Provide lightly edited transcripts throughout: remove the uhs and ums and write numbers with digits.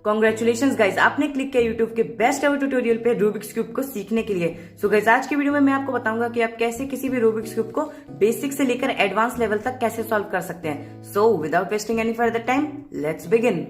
Congratulations guys, आपने click किया YouTube के बेस्ट एवर ट्यूटोरियल पे रूबिक्स क्यूब को सीखने के लिए। सो गाइस, आज की वीडियो में मैं आपको बताऊंगा कि आप कैसे किसी भी रूबिक्स क्यूब को बेसिक से लेकर एडवांस लेवल तक कैसे सॉल्व कर सकते हैं। So without wasting any further time, let's begin.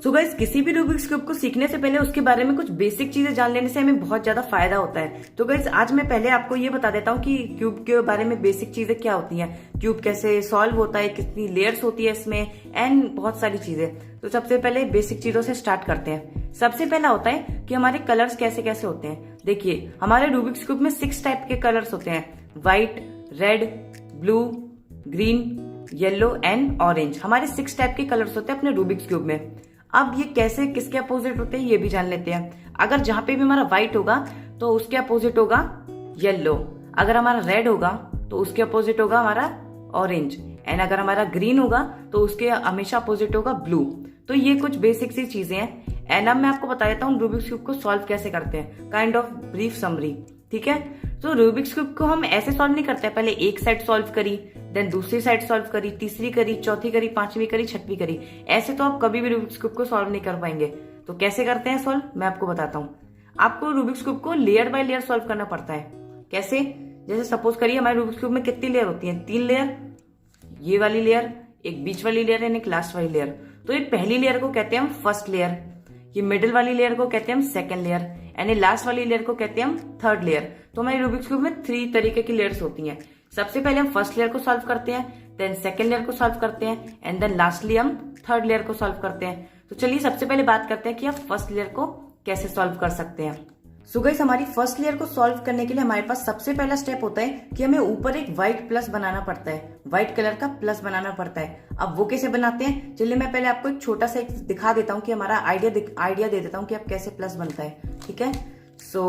So guys, किसी भी रूबिक्स क्यूब को सीखने से पहले उसके बारे में कुछ बेसिक चीजें जान लेने से हमें बहुत ज्यादा फायदा होता है। तो गाइस, आज मैं पहले आपको ये बता देता हूँ कि क्यूब के बारे में बेसिक चीजें क्या होती हैं, क्यूब कैसे सॉल्व होता है, कितनी लेयर्स होती है इसमें, एंड बहुत सारी चीजें। तो सबसे पहले बेसिक चीजों से स्टार्ट करते हैं। सबसे पहला होता है कि हमारे कलर्स कैसे कैसे होते हैं। देखिए, हमारे रूबिक्स क्यूब में 6 टाइप के कलर्स होते हैं: white, red, blue, green, yellow and orange. हमारे 6 टाइप के कलर्स होते हैं अपने रूबिक्स क्यूब में। अब ये कैसे किसके अपोजिट होते हैं ये भी जान लेते हैं। अगर जहां पे भी हमारा व्हाइट होगा तो उसके अपोजिट होगा येलो, अगर हमारा रेड होगा तो उसके अपोजिट होगा हमारा ऑरेंज, एंड अगर हमारा ग्रीन होगा तो उसके हमेशा अपोजिट होगा ब्लू। तो ये कुछ बेसिक सी चीजें हैं। एंड अब मैं आपको बता देता हूँ रूबिक्स क्यूब को सॉल्व कैसे करते हैं, काइंड ऑफ ब्रीफ समरी। ठीक है, तो रूबिक्स क्यूब को हम ऐसे सॉल्व नहीं करते, पहले एक साइड सॉल्व करी, देन दूसरी साइड सॉल्व करी, तीसरी करी, चौथी करी, पांचवी करी, छठवीं करी। ऐसे तो आप कभी भी रूबिक्स क्यूब को सॉल्व नहीं कर पाएंगे। तो कैसे करते हैं सॉल्व, मैं आपको बताता हूँ। आपको रूबिक्स क्यूब को लेयर बाय लेयर सॉल्व करना पड़ता है। कैसे? जैसे सपोज करिए हमारे रूबिक्स क्यूब में कितनी लेयर होती है? 3 लेयर, ये वाली लेयर, एक बीच वाली लेयर एंड एक लास्ट वाली लेयर। तो ये पहली लेयर को कहते हैं हम फर्स्ट लेयर, ये मिडिल वाली लेयर को कहते हैं हम सेकंड लेयर, एंड ये लास्ट वाली लेयर को कहते हैं हम थर्ड लेयर। तो हमारे रूबिक्स क्यूब में 3 तरीके की लेयर्स होती हैं। सबसे पहले हम फर्स्ट लेयर को सॉल्व करते हैं, देन सेकंड लेयर को सॉल्व करते हैं, एंड देन लास्टली हम थर्ड लेयर को सॉल्व करते हैं। तो चलिए सबसे पहले बात करते हैं कि आप फर्स्ट लेयर को कैसे सॉल्व कर सकते हैं। सो गाइस, हमारी फर्स्ट लेयर को सॉल्व करने के लिए हमारे पास सबसे पहला स्टेप होता है कि हमें ऊपर एक व्हाइट प्लस बनाना पड़ता है, व्हाइट कलर का प्लस बनाना पड़ता है। अब वो कैसे बनाते हैं, चलिए मैं पहले आपको एक छोटा सा दिखा देता हूँ कि हमारा आइडिया दे देता हूँ कि आप कैसे प्लस बनता है। ठीक है, सो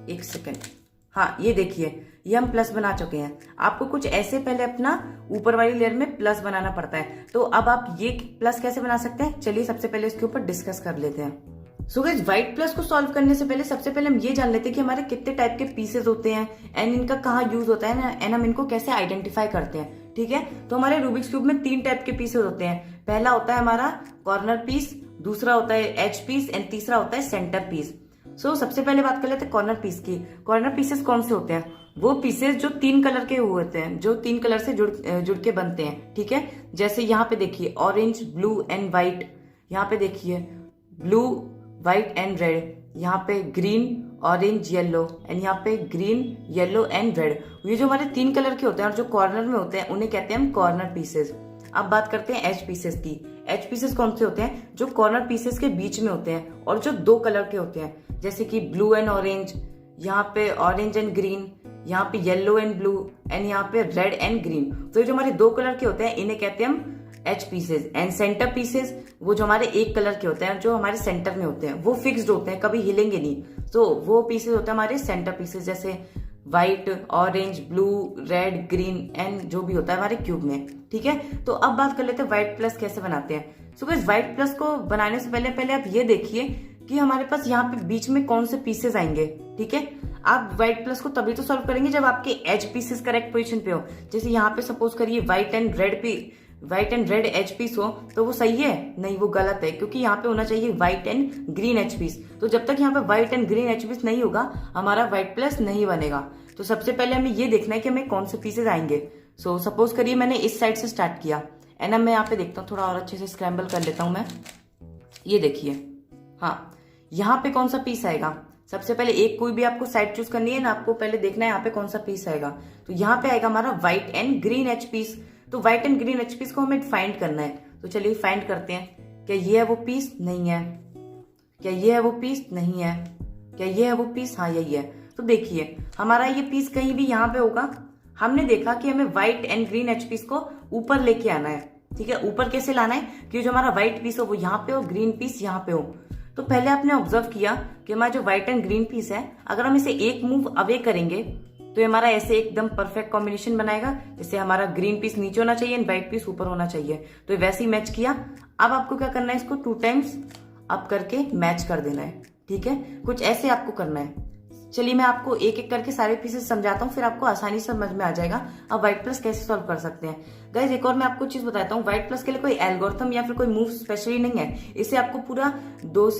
एक सेकेंड। हाँ, ये देखिए, ये हम प्लस बना चुके हैं। आपको कुछ ऐसे पहले अपना ऊपर वाली लेयर में प्लस बनाना पड़ता है। तो अब आप ये प्लस कैसे बना सकते हैं, चलिए सबसे पहले इसके ऊपर डिस्कस कर लेते हैं। सो गाइस, व्हाइट प्लस को सॉल्व करने से पहले सबसे पहले हम ये जान लेते हैं कि हमारे कितने टाइप के पीसेस होते हैं एंड इनका कहाँ यूज होता है ना, एंड हम इनको कैसे आइडेंटिफाई करते हैं। ठीक है, तो हमारे रूबिक्स क्यूब में 3 टाइप के पीसेस होते हैं। पहला होता है हमारा कॉर्नर पीस, दूसरा होता है एज पीस, एंड तीसरा होता है सेंटर पीस। सो सबसे पहले बात कर लेते हैं कॉर्नर पीस की। कॉर्नर पीसेस कौन से होते हैं? वो पीसेस जो 3 कलर के होते हैं, जो 3 कलर से जुड़ के बनते हैं। ठीक है, जैसे यहाँ पे देखिए ऑरेंज, ब्लू एंड व्हाइट, यहाँ पे देखिए ब्लू, व्हाइट एंड रेड, यहाँ पे ग्रीन, ऑरेंज, येलो, एंड यहाँ पे ग्रीन, येलो एंड रेड। ये जो हमारे 3 कलर के होते हैं और जो कॉर्नर में होते हैं उन्हें कहते हैं हम कॉर्नर पीसेस। अब बात करते हैं एज पीसेस की। एज पीसेस कौन से होते हैं? जो कॉर्नर पीसेस के बीच में होते हैं और जो 2 कलर के होते हैं, जैसे कि ब्लू एंड ऑरेंज, यहाँ पे ऑरेंज एंड ग्रीन, यहाँ पे येलो एंड ब्लू, एंड यहाँ पे रेड एंड ग्रीन। तो ये जो हमारे 2 कलर के होते हैं इन्हें कहते हैं हम edge pieces. And center pieces वो जो हमारे 1 कलर के होते हैं, जो हमारे सेंटर में होते हैं, वो फिक्स्ड होते हैं, कभी हिलेंगे नहीं। तो वो पीसेस होते हैं हमारे सेंटर पीसेस, जैसे white, orange, blue, red, green and जो भी होता है हमारे क्यूब में। ठीक है, तो अब बात कर लेते हैं व्हाइट प्लस कैसे बनाते हैं। सो गाइस, व्हाइट प्लस को बनाने से पहले आप ये देखिए कि हमारे पास यहाँ पे बीच में कौन से पीसेस आएंगे। ठीक है, आप व्हाइट प्लस को तभी तो सॉल्व करेंगे जब आपके एज पीसेस करेक्ट पोजीशन पे हो। जैसे यहाँ पे सपोज करिए white and red edge piece हो, तो वो सही है? नहीं, वो गलत है, क्योंकि यहाँ पे होना चाहिए white and green H piece. तो जब तक यहाँ पे white and green H piece नहीं होगा, हमारा व्हाइट प्लस नहीं बनेगा। तो सबसे पहले हमें ये देखना है कि हमें कौन से पीसेस आएंगे। सो सपोज करिए मैंने इस साइड से स्टार्ट किया, एंड अब मैं यहाँ पे देखता हूँ, थोड़ा और अच्छे से स्क्रैम्बल कर लेता हूँ मैं। ये देखिए, हाँ, यहाँ पे कौन सा पीस आएगा? सबसे पहले एक कोई भी आपको साइड चूज करनी है ना, आपको पहले देखना है यहाँ पे कौन सा पीस आएगा। तो यहाँ पे आएगा हमारा white and green H piece. तो white and green H piece को हमें फाइंड करना है। तो चलिए फाइंड करते हैं। क्या ये है वो पीस? नहीं है। क्या ये है वो पीस? नहीं है। क्या ये है वो पीस? हाँ, यही है। तो देखिए, हमारा ये पीस कहीं भी यहाँ पे होगा। हमने देखा कि हमें white and green H piece को ऊपर लेके आना है। ठीक है, ऊपर कैसे लाना है कि जो हमारा व्हाइट पीस हो वो यहाँ पे हो, ग्रीन पीस यहाँ पे हो। तो पहले आपने ऑब्जर्व किया कि हमारा जो व्हाइट एंड ग्रीन पीस है, अगर हम इसे एक मूव अवे करेंगे तो हमारा ऐसे एकदम परफेक्ट कॉम्बिनेशन बनाएगा। जैसे हमारा ग्रीन पीस नीचे होना चाहिए, व्हाइट पीस ऊपर होना चाहिए। तो वैसे ही मैच किया। अब आपको क्या करना है, इसको 2 टाइम्स अप करके मैच कर देना है। ठीक है, कुछ ऐसे आपको करना है। चलिए मैं आपको एक एक करके सारे पीसेस समझाता हूँ, फिर आपको आसानी से समझ में आ जाएगा आप व्हाइट प्लस कैसे सॉल्व कर सकते हैं। गाइज एक और मैं आपको चीज बताता हूँ, व्हाइट प्लस के लिए कोई एल्गोरिथम या फिर कोई मूव स्पेशली नहीं है। इसे आपको पूरा 10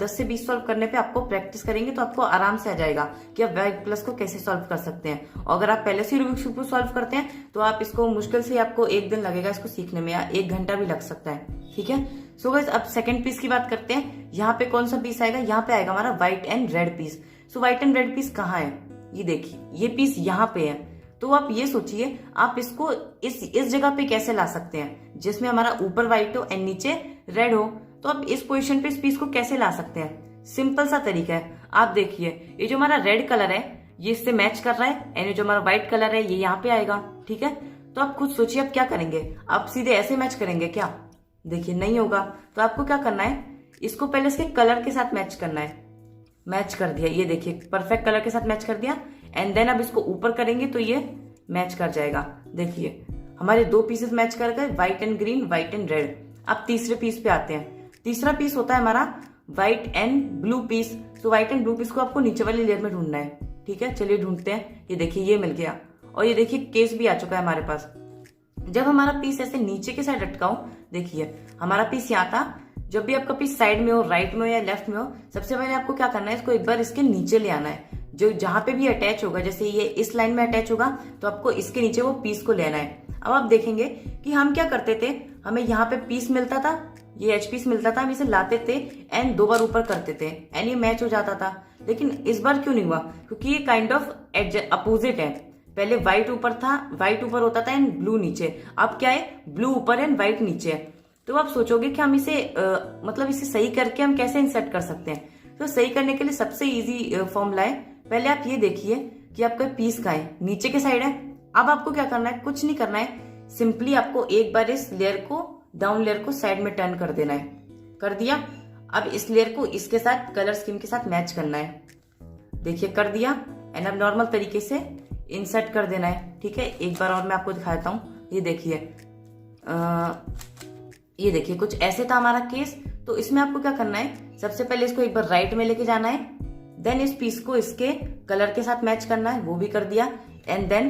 से 20 सॉल्व करने पे आपको प्रैक्टिस करेंगे तो आपको आराम से आ जाएगा कि आप व्हाइट प्लस को कैसे सॉल्व कर सकते हैं। और अगर आप पहले से रूबिक्स क्यूब को सॉल्व करते हैं तो आप इसको मुश्किल से आपको 1 दिन लगेगा इसको सीखने में, या 1 घंटा भी लग सकता है। ठीक है, सो गाइस अब सेकंड पीस की बात करते हैं। यहाँ पे कौन सा पीस आएगा, यहाँ पे आएगा हमारा white and red piece. So white and red piece कहाँ है, ये देखिए ये पीस यहाँ पे है। तो आप ये सोचिए आप इसको इस जगह पे कैसे ला सकते हैं जिसमें हमारा ऊपर व्हाइट हो एंड नीचे रेड हो। तो आप इस पोजीशन पे इस पीस को कैसे ला सकते हैं, सिंपल सा तरीका है। आप देखिए ये जो हमारा रेड कलर है ये इससे मैच कर रहा है एंड जो हमारा व्हाइट कलर है ये यहाँ पे आएगा। ठीक है, तो आप खुद सोचिए आप क्या करेंगे, आप सीधे ऐसे मैच करेंगे क्या, देखिए नहीं होगा। तो आपको क्या करना है, इसको पहले इसके कलर के साथ मैच करना है। मैच कर दिया, ये देखिए परफेक्ट कलर के साथ मैच कर दिया एंड देन अब इसको ऊपर करेंगे तो ये मैच कर जाएगा। देखिए हमारे 2 पीसेस मैच कर गए, white and green, white and red. अब तीसरे पीस पे आते हैं। तीसरा पीस होता है हमारा व्हाइट एंड ब्लू पीस। तो व्हाइट एंड ब्लू पीस को आपको नीचे वाली लेयर में ढूंढना है। ठीक है, चलिए ढूंढते हैं। ये देखिए ये मिल गया और ये देखिए केस भी आ चुका है हमारे पास। जब हमारा पीस ऐसे नीचे के साइड अटका हो, देखिए हमारा पीस यहाँ था। जब भी आपका पीस साइड में हो, राइट में हो या लेफ्ट में हो, सबसे पहले आपको क्या करना है, इसको एक बार इसके नीचे ले आना है। जो जहां पे भी अटैच होगा, जैसे ये इस लाइन में अटैच होगा तो आपको इसके नीचे वो पीस को लेना है। अब आप देखेंगे कि हम क्या करते थे, हमें यहाँ पे पीस मिलता था, ये एच पीस मिलता था, हम इसे लाते थे एंड 2 बार ऊपर करते थे एंड ये मैच हो जाता था। लेकिन इस बार क्यों नहीं हुआ, क्योंकि ये काइंड ऑफ अपोजिट है। पहले व्हाइट ऊपर था, व्हाइट ऊपर होता था एंड ब्लू नीचे। अब क्या है, ब्लू ऊपर एंड व्हाइट नीचे है। तो आप सोचोगे कि हम इसे मतलब इसे सही करके हम कैसे इंसर्ट कर सकते हैं। तो सही करने के लिए सबसे इजी फॉर्मूला है, पहले आप ये देखिए कि आपका पीस कहाँ है, नीचे के साइड है। अब आपको क्या करना है, कुछ नहीं करना है, सिंपली आपको एक बार इस लेयर को, डाउन लेयर को साइड में टर्न कर देना है। कर दिया। अब इस लेयर को इसके साथ कलर स्कीम के साथ मैच करना है। देखिए कर दिया एंड अब नॉर्मल तरीके से इंसर्ट कर देना है। ठीक है, एक बार और मैं आपको दिखा देता हूँ। ये देखिए कुछ ऐसे था हमारा केस। तो इसमें आपको क्या करना है, सबसे पहले इसको एक बार राइट में लेके जाना है, देन इस पीस को इसके कलर के साथ मैच करना है, वो भी कर दिया एंड देन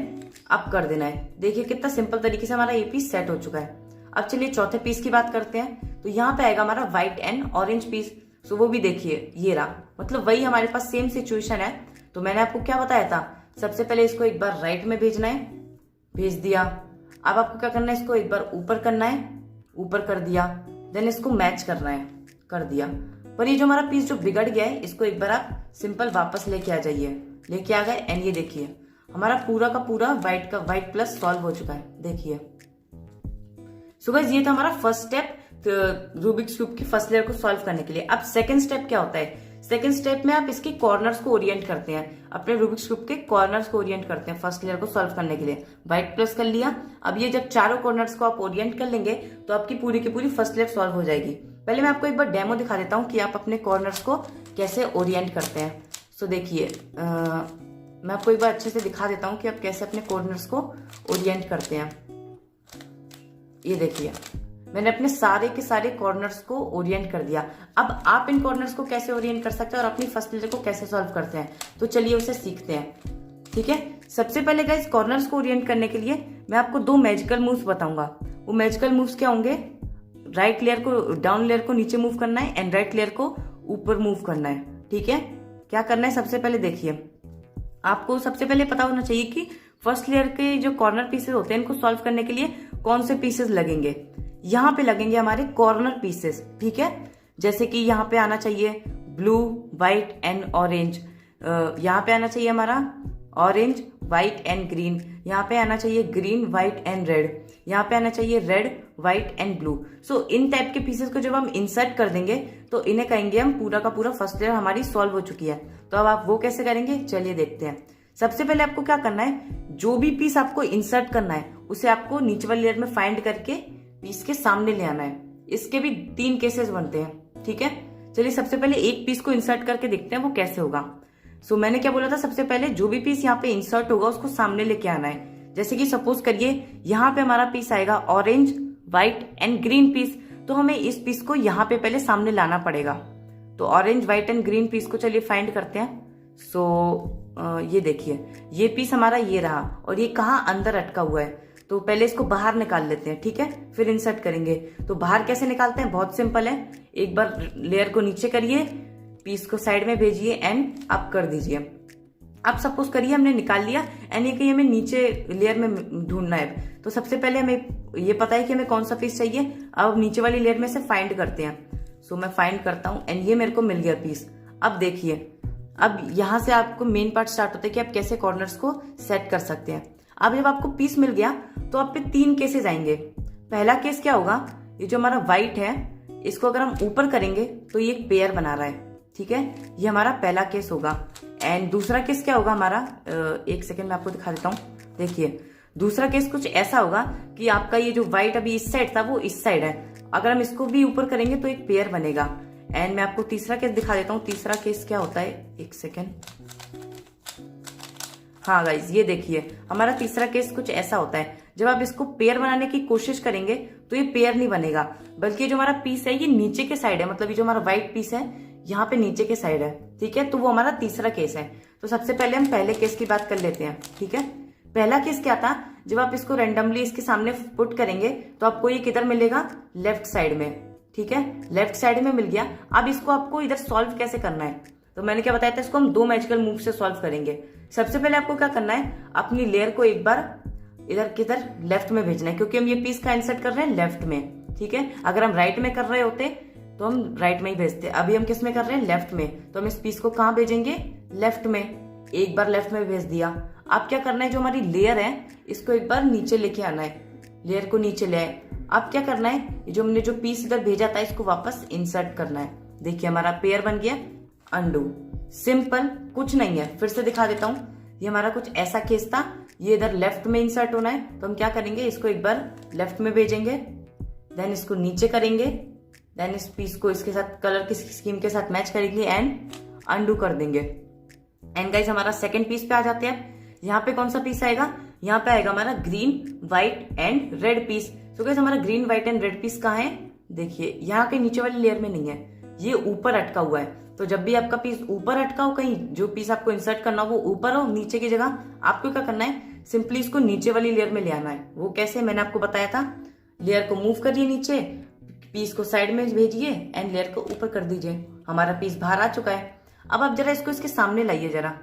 अप कर देना है। देखिए कितना सिंपल तरीके से हमारा ये पीस सेट हो चुका है। अब चलिए चौथे पीस की बात करते हैं। तो यहाँ पे आएगा हमारा व्हाइट एंड ऑरेंज पीस। सो वो भी देखिए ये रहा, मतलब वही हमारे पास सेम सिचुएशन है। तो मैंने आपको क्या बताया था, सबसे पहले इसको एक बार राइट में भेजना है, भेज दिया। अब आपको क्या करना है, इसको एक बार ऊपर करना है, ऊपर कर दिया, देन इसको मैच करना है, कर दिया। पर ये जो हमारा पीस जो बिगड़ गया है, इसको एक बार आप सिंपल वापस लेके आ जाइए। लेके आ गए एंड ये देखिए हमारा पूरा का पूरा व्हाइट प्लस सॉल्व हो चुका है। देखिए सो गाइस ये था हमारा फर्स्ट स्टेप रूबिक्स क्यूब की फर्स्ट लेयर को सॉल्व करने के लिए। अब सेकंड स्टेप क्या होता है, सेकंड स्टेप में आप इसके कॉर्नर्स को ओरिएंट करते हैं, अपने रूबिक्स क्यूब के कॉर्नर्स को ओरिएंट करते हैं फर्स्ट लेयर को सॉल्व करने के लिए। व्हाइट प्लस कर लिया। अब ये जब चारों कॉर्नर्स को आप ओरिएंट कर लेंगे तो आपकी पूरी की पूरी फर्स्ट लेयर सॉल्व हो जाएगी। पहले मैं आपको एक बार डेमो दिखा देता हूँ कि आप अपने कॉर्नर्स को कैसे ओरिएंट करते हैं। सो देखिए मैं आपको एक बार अच्छे से दिखा देता हूँ कि आप कैसे अपने कॉर्नर्स को ओरिएंट करते हैं। ये देखिए मैंने अपने सारे के सारे कॉर्नर्स को ओरिएंट कर दिया। अब आप इन कॉर्नर्स को कैसे ओरिएंट कर सकते हैं और अपनी फर्स्ट लेयर को कैसे सॉल्व करते हैं, तो चलिए उसे सीखते हैं। ठीक है, सबसे पहले गाइस कॉर्नर्स को ओरिएंट करने के लिए मैं आपको 2 मैजिकल मूव्स बताऊंगा। वो मैजिकल मूव्स क्या होंगे, राइट लेयर को, डाउन लेयर को नीचे मूव करना है एंड राइट लेयर को ऊपर मूव करना है। ठीक है, क्या करना है, सबसे पहले देखिए आपको सबसे पहले पता होना चाहिए कि फर्स्ट लेयर के जो कॉर्नर पीसेस होते हैं इनको सॉल्व करने के लिए कौन से पीसेस लगेंगे। यहाँ पे लगेंगे हमारे कॉर्नर पीसेस। ठीक है, जैसे कि यहाँ पे आना चाहिए ब्लू, व्हाइट एंड ऑरेंज, यहाँ पे आना चाहिए हमारा ऑरेंज, व्हाइट एंड ग्रीन, यहाँ पे आना चाहिए ग्रीन, व्हाइट एंड रेड, यहाँ पे आना चाहिए red, white and blue. So in type के पीसेस को जब हम इंसर्ट कर देंगे तो इन्हें कहेंगे हम पूरा का पूरा फर्स्ट लेयर हमारी सॉल्व हो चुकी है। तो अब आप वो कैसे करेंगे, चलिए देखते हैं। सबसे पहले आपको क्या करना है, जो भी पीस आपको इंसर्ट करना है उसे आपको नीचे वाली लेयर में फाइंड करके पीस के सामने ले आना है। इसके भी 3 केसेस बनते हैं। ठीक है, चलिए सबसे पहले एक पीस को इंसर्ट करके देखते हैं वो कैसे होगा। सो मैंने क्या बोला था, सबसे पहले जो भी पीस यहाँ पे इंसर्ट होगा उसको सामने लेके आना है। जैसे कि सपोज करिए यहाँ पे हमारा पीस आएगा orange, white and green peas, तो हमें इस पीस को यहाँ पे पहले सामने लाना पड़ेगा। तो orange, white and green peas को चलिए फाइंड करते हैं। सो ये देखिए, ये पीस हमारा ये रहा और ये कहाँ अंदर अटका हुआ है। तो पहले इसको बाहर निकाल लेते हैं, ठीक है, फिर इंसर्ट करेंगे। तो बाहर कैसे निकालते हैं, बहुत सिंपल है। एक बार लेयर को नीचे करिए, पीस को साइड में भेजिए एंड अप कर दीजिए। अब सपोज करिए हमने निकाल लिया एंड ये कहीं हमें नीचे लेयर में ढूंढना है। तो सबसे पहले हमें ये पता है कि हमें कौन सा पीस चाहिए। अब नीचे वाली लेयर में से फाइंड करते हैं। सो मैं फाइंड करता हूं एंड ये मेरे को मिल गया पीस। अब देखिए, अब यहां से आपको मेन पार्ट स्टार्ट होता है कि आप कैसे कॉर्नर्स को सेट कर सकते हैं। अब जब आपको पीस मिल गया तो आप पे 3 केसेस आएंगे। पहला केस क्या होगा, ये जो हमारा व्हाइट है इसको अगर हम ऊपर करेंगे तो ये एक पेयर बना रहा है, ठीक है, ये हमारा पहला केस होगा। एंड दूसरा केस क्या होगा हमारा, एक सेकेंड में आपको दिखा देता हूँ। देखिए दूसरा केस कुछ ऐसा होगा कि आपका ये जो व्हाइट अभी इस साइड था वो इस साइड है, अगर हम इसको भी ऊपर करेंगे तो एक पेयर बनेगा। एंड मैं आपको तीसरा केस दिखा देता हूँ। तीसरा केस क्या होता है, एक सेकेंड, हाँ गाइज ये देखिए हमारा तीसरा केस कुछ ऐसा होता है। जब आप इसको पेयर बनाने की कोशिश करेंगे तो ये पेयर नहीं बनेगा, बल्कि जो हमारा पीस है ये नीचे के साइड है, मतलब ये जो हमारा व्हाइट पीस है यहाँ पे नीचे के साइड है, ठीक है। तो वो हमारा तीसरा केस है। तो सबसे पहले हम पहले केस की बात कर लेते हैं, ठीक है। पहला केस क्या था, जब आप इसको रेंडमली इसके सामने पुट करेंगे तो आपको ये किधर मिलेगा, लेफ्ट साइड में, ठीक है, लेफ्ट साइड में मिल गया। अब इसको आपको इधर सॉल्व कैसे करना है, तो मैंने क्या बताया था, इसको हम 2 मैजिकल मूव से सॉल्व करेंगे। सबसे पहले आपको क्या करना है, अपनी लेयर को एक बार इधर किधर लेफ्ट में भेजना है, क्योंकि हम ये पीस का इंसर्ट कर रहे हैं लेफ्ट में, ठीक है। अगर हम राइट में कर रहे होते तो हम राइट में ही भेजते, अभी हम किस में कर रहे हैं, लेफ्ट में। तो हम इस पीस को कहाँ भेजेंगे, लेफ्ट में। एक बार लेफ्ट में भेज दिया। अब क्या करना है, जो हमारी लेयर है इसको एक बार नीचे लेके आना है, लेयर को नीचे ले आए। अब क्या करना है, जो हमने जो पीस इधर भेजा था इसको वापस इंसर्ट करना है। देखिए हमारा पेयर बन गया, अंडू, सिंपल, कुछ नहीं है। फिर से दिखा देता हूँ, ये हमारा कुछ ऐसा केस था, ये इधर लेफ्ट में इंसर्ट होना है। तो हम क्या करेंगे, इसको एक बार लेफ्ट में भेजेंगे, देन इसको नीचे करेंगे, देन इस पीस को इसके साथ कलर की स्कीम के साथ मैच करेंगे एंड अंडू कर देंगे। एंड गाइस हमारा सेकंड पीस पे आ जाते हैं। यहाँ पे कौन सा पीस आएगा, यहाँ पे आएगा हमारा green, white and red piece. तो गाइस हमारा green, white and red piece कहाँ है, देखिए यहाँ के नीचे वाली लेयर में नहीं है, ये ऊपर अटका हुआ है। तो जब भी आपका पीस ऊपर अटका हो, कहीं जो पीस आपको इंसर्ट करना हो वो ऊपर हो, नीचे की जगह, आपको क्या करना है, सिंपली इसको नीचे वाली लेयर में ले आना है। वो कैसे, मैंने आपको बताया था, लेयर को मूव करिए नीचे, पीस को साइड में भेजिए एंड लेयर को ऊपर कर दीजिए। हमारा पीस बाहर आ चुका है। अब आप जरा इसको इसके सामने लाइए, जरा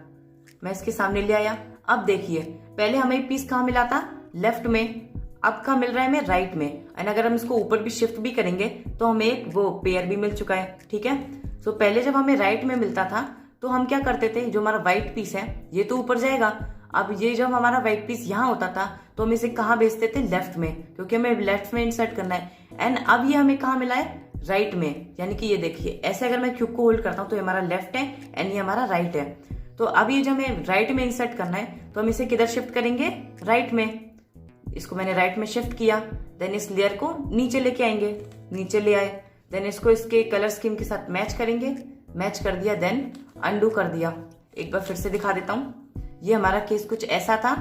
मैं इसके सामने ले आया। अब देखिए पहले हमें पीस कहाँ मिला था, लेफ्ट में, अब कहाँ मिल रहा है हमें, राइट में। एंड अगर हम इसको ऊपर भी शिफ्ट भी करेंगे तो हमें एक वो पेयर भी मिल चुका है, ठीक है। सो पहले जब हमें राइट में मिलता था तो हम क्या करते थे, जो हमारा व्हाइट पीस है ये तो ऊपर जाएगा। अब ये जब हमारा व्हाइट पीस यहाँ होता था तो हम इसे कहाँ भेजते थे, लेफ्ट में, क्योंकि हमें लेफ्ट में इंसर्ट करना है। एंड अब ये हमें कहाँ मिला है, राइट में। यानी कि ये देखिए ऐसे अगर मैं क्यूब को होल्ड करता हूँ तो ये हमारा लेफ्ट है एंड ये हमारा राइट है। तो अब ये जब हमें राइट में इंसर्ट करना है तो हम इसे किधर शिफ्ट करेंगे, राइट में। इसको मैंने राइट में शिफ्ट किया, देन इस लेयर को नीचे लेके आएंगे, नीचे ले आए, देन इसको इसके कलर स्कीम के साथ मैच करेंगे, मैच कर दिया, देन अंडू कर दिया। एक बार फिर से दिखा देता हूँ, ये हमारा केस कुछ ऐसा था।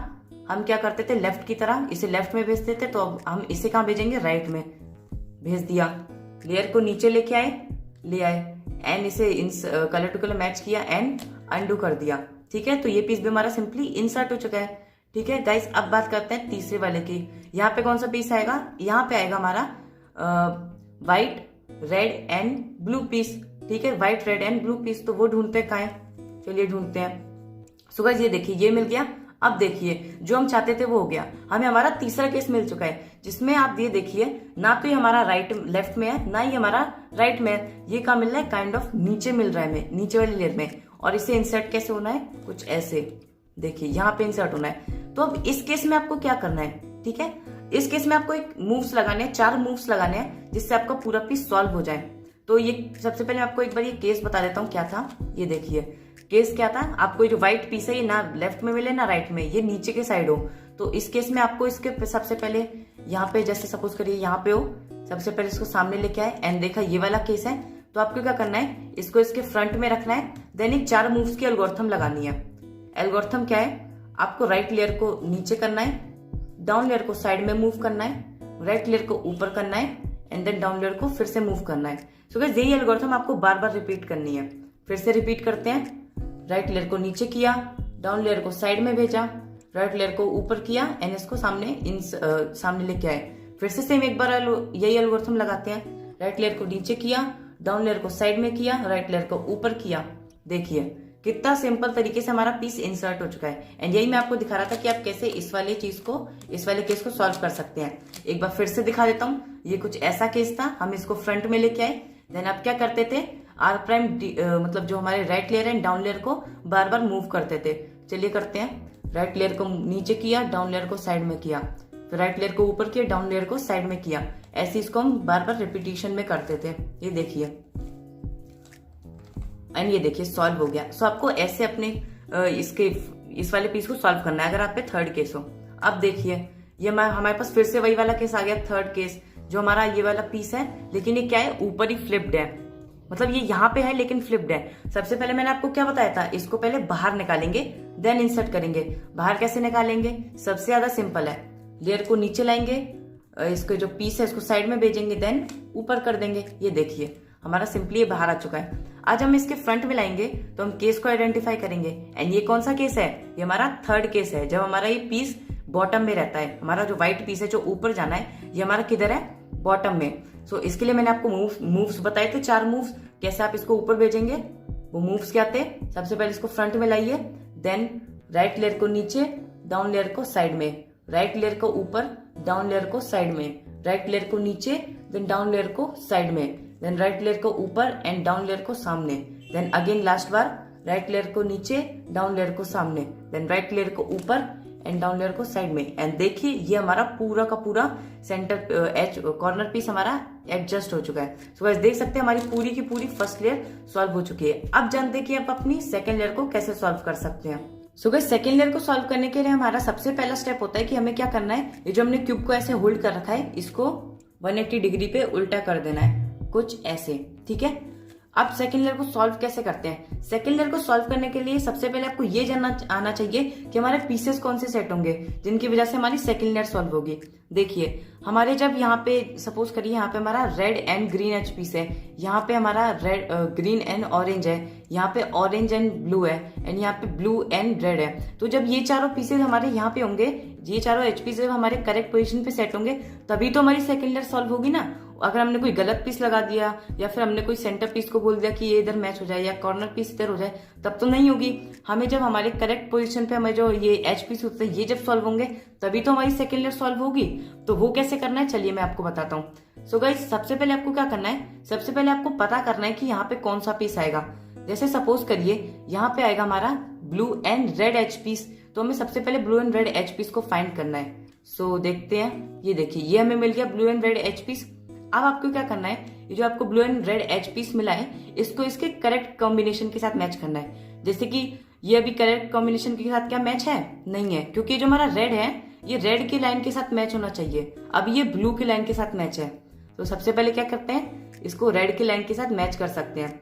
हम क्या करते थे, लेफ्ट की तरह इसे लेफ्ट में भेजते थे, तो अब हम इसे कहाँ भेजेंगे, राइट में भेज दिया। लेयर को नीचे लेके आए, ले आए एंड इसे कलर टू कलर मैच किया एंड अंडू कर दिया, ठीक है। तो ये पीस भी हमारा सिंपली इंसर्ट हो चुका है, ठीक है गाइस। अब बात करते हैं तीसरे वाले की। यहाँ पे कौन सा पीस आएगा, यहाँ पे आएगा हमारा white, red and blue piece, ठीक है, white, red and blue piece. तो वो ढूंढते हैं कहाँ है, चलिए ढूंढते हैं। सो गाइस ये देखिए ये मिल गया। अब देखिए जो हम चाहते थे वो हो गया, हमें हमारा तीसरा केस मिल चुका है, जिसमें आप ये देखिए ना तो ये हमारा राइट लेफ्ट में है, ना ही हमारा राइट में है। ये कहाँ मिल रहा है, काइंड ऑफ नीचे मिल रहा है हमें, नीचे वाली लेयर में। और इसे इंसर्ट कैसे होना है, कुछ ऐसे, देखिए यहाँ पे इंसर्ट होना है। तो अब इस केस में आपको क्या करना है, ठीक है, इस केस में आपको एक मूव्स लगाने हैं, 4 मूव्स लगाने हैं, जिससे आपका पूरा पीस सॉल्व हो जाए। तो ये सबसे पहले आपको एक बार ये केस बता देता हूँ क्या था। ये देखिए केस क्या था, आपको ये जो व्हाइट पीस है ये ना लेफ्ट में मिले ना राइट में, ये नीचे के साइड हो। तो इस केस में आपको इसके सबसे पहले यहाँ पे, जैसे सपोज करिए यहाँ पे हो, सबसे पहले इसको सामने लेके आए एंड देखा ये वाला केस है। तो आपको क्या करना है, इसको इसके फ्रंट में रखना है, देन एक 4 मूव्स की एल्गोरिथम लगानी है। एल्गोरिथम क्या है, आपको राइट लेयर को नीचे करना है, डाउन लेयर को साइड में मूव करना है, राइट लेयर को ऊपर करना है एंड देन डाउन लेयर को फिर से मूव करना है। सो गाइस यही एल्गोरिथम आपको बार बार रिपीट करनी है। फिर से रिपीट करते हैं, राइट लेयर को नीचे किया, डाउन लेयर को साइड में भेजा, राइट लेयर को ऊपर किया एंड इसको सामने लेके आए। फिर से सेम एक बार यही एल्गोरिथम लगाते हैं। राइट लेयर को नीचे किया, डाउन लेयर को साइड में किया, राइट लेयर को ऊपर किया। देखिए कितना सिंपल तरीके से हमारा पीस इंसर्ट हो चुका है। एंड यही मैं आपको दिखा रहा था कि आप कैसे इस वाले केस को सॉल्व कर सकते हैं। एक बार फिर से दिखा देता हूँ। ये कुछ ऐसा केस था, हम इसको फ्रंट में लेके आए। देन आप क्या करते थे, आर प्राइम मतलब जो हमारे right layer and down layer को बार बार मूव करते थे। चलिए करते हैं। राइट लेयर को नीचे किया, डाउन लेयर को साइड में किया, फिर राइट लेयर को ऊपर किया, डाउन लेयर को साइड में किया। ऐसे इसको हम बार बार रिपीटिशन में करते थे। ये देखिए एंड ये देखिए सॉल्व हो गया। सो आपको ऐसे अपने इस वाले पीस को सॉल्व करना है अगर आप पे थर्ड केस हो। अब देखिए ये हमारे पास फिर से वही वाला केस आ गया, थर्ड केस। जो हमारा ये वाला पीस है, लेकिन ये क्या है, ऊपर ही फ्लिप्ड है। मतलब ये यहाँ पे है लेकिन फ्लिप्ड है। सबसे पहले मैंने आपको क्या बताया था, इसको पहले बाहर निकालेंगे देन इंसर्ट करेंगे। बाहर कैसे निकालेंगे, सबसे ज्यादा सिंपल है। लेयर को नीचे लाएंगे, इसको जो पीस है इसको साइड में भेजेंगे, देन ऊपर कर देंगे। ये देखिए हमारा सिंपली ये बाहर आ चुका है। आज हम इसके फ्रंट में लाएंगे तो हम केस को आइडेंटिफाई करेंगे। एंड ये कौन सा केस है, ये हमारा थर्ड केस है, जब हमारा ये पीस बॉटम में रहता है। हमारा जो व्हाइट पीस है जो ऊपर जाना है, ये हमारा किधर है, बॉटम में। सो इसके लिए मैंने आपको मूव्स बताए थे, 4 मूव्स कैसे आप इसको ऊपर भेजेंगे। वो मूव्स क्या थे, सबसे पहले इसको फ्रंट में लाइए, देन राइट लेयर को नीचे, डाउन लेयर को साइड में, राइट लेयर को ऊपर, डाउन लेयर को साइड में, राइट लेयर को नीचे, देन डाउन लेयर को साइड में, देन राइट लेयर को ऊपर एंड डाउन लेयर को सामने, देन अगेन लास्ट बार राइट लेयर को नीचे, डाउन लेयर को सामने, देन राइट लेयर को ऊपर एंड डाउन लेयर को साइड में। एंड देखिए ये हमारा पूरा का पूरा सेंटर एज कॉर्नर पीस हमारा एडजस्ट हो चुका है। सो गाइस देख सकते हैं हमारी पूरी की पूरी फर्स्ट लेयर सॉल्व हो चुकी है। अब जानते हैं कि आप अपनी सेकंड लेयर को कैसे सॉल्व कर सकते हैं। सो गाइस सेकंड लेयर को सॉल्व करने के लिए हमारा सबसे पहला स्टेप होता है कि हमें क्या करना है, ये जो हमने क्यूब को ऐसे होल्ड कर रखा है, इसको 180 डिग्री पे उल्टा कर देना है, कुछ ऐसे। ठीक है, अब सेकंड लेयर को सॉल्व कैसे करते हैं। सेकंड लेयर को सॉल्व करने के लिए सबसे पहले आपको ये जानना आना चाहिए कि हमारे पीसेस कौन से सेट होंगे जिनकी वजह से हमारी सेकंड लेयर सॉल्व होगी। देखिए हमारे जब यहाँ पे सपोज करिए यहाँ पे हमारा red and green H piece है, यहाँ पे हमारा रेड ग्रीन एंड ऑरेंज है, यहाँ पे ऑरेंज एंड ब्लू है, एंड यहाँ पे ब्लू एंड रेड है। तो जब ये चारों पीसेज हमारे यहाँ पे होंगे, ये चारों एच पीस जब हमारे करेक्ट पोजिशन पे सेट होंगे, तभी तो हमारी सेकंड लेयर सॉल्व होगी ना। अगर हमने कोई गलत पीस लगा दिया या फिर हमने कोई सेंटर पीस को बोल दिया कि ये इधर मैच हो जाए या कॉर्नर पीस इधर हो जाए, तब तो नहीं होगी। हमें जब हमारे करेक्ट पोजीशन पे हमें जो ये एच पीस होते हैं ये जब सॉल्व होंगे तभी तो हमारी सेकंड लेयर सॉल्व होगी। तो वो कैसे करना है, चलिए मैं आपको बताता हूँ। सो गाइस सबसे पहले आपको क्या करना है, सबसे पहले आपको पता करना है कि यहाँ पे कौन सा पीस आएगा। जैसे सपोज करिए यहाँ पे आएगा हमारा blue and red edge piece, तो हमें सबसे पहले blue and red edge piece को फाइंड करना है। सो देखते हैं, ये देखिए ये हमें मिल गया blue and red edge piece. अब आपको क्या करना है, ये जो आपको blue and red edge piece मिला है, इसको इसके करेक्ट कॉम्बिनेशन के साथ मैच करना है। जैसे कि ये अभी करेक्ट कॉम्बिनेशन के साथ क्या मैच है, नहीं है, क्योंकि जो हमारा रेड है ये रेड की लाइन के साथ मैच होना चाहिए। अब ये ब्लू की लाइन के साथ मैच है, तो सबसे पहले क्या करते हैं, इसको रेड की लाइन के साथ मैच कर सकते हैं।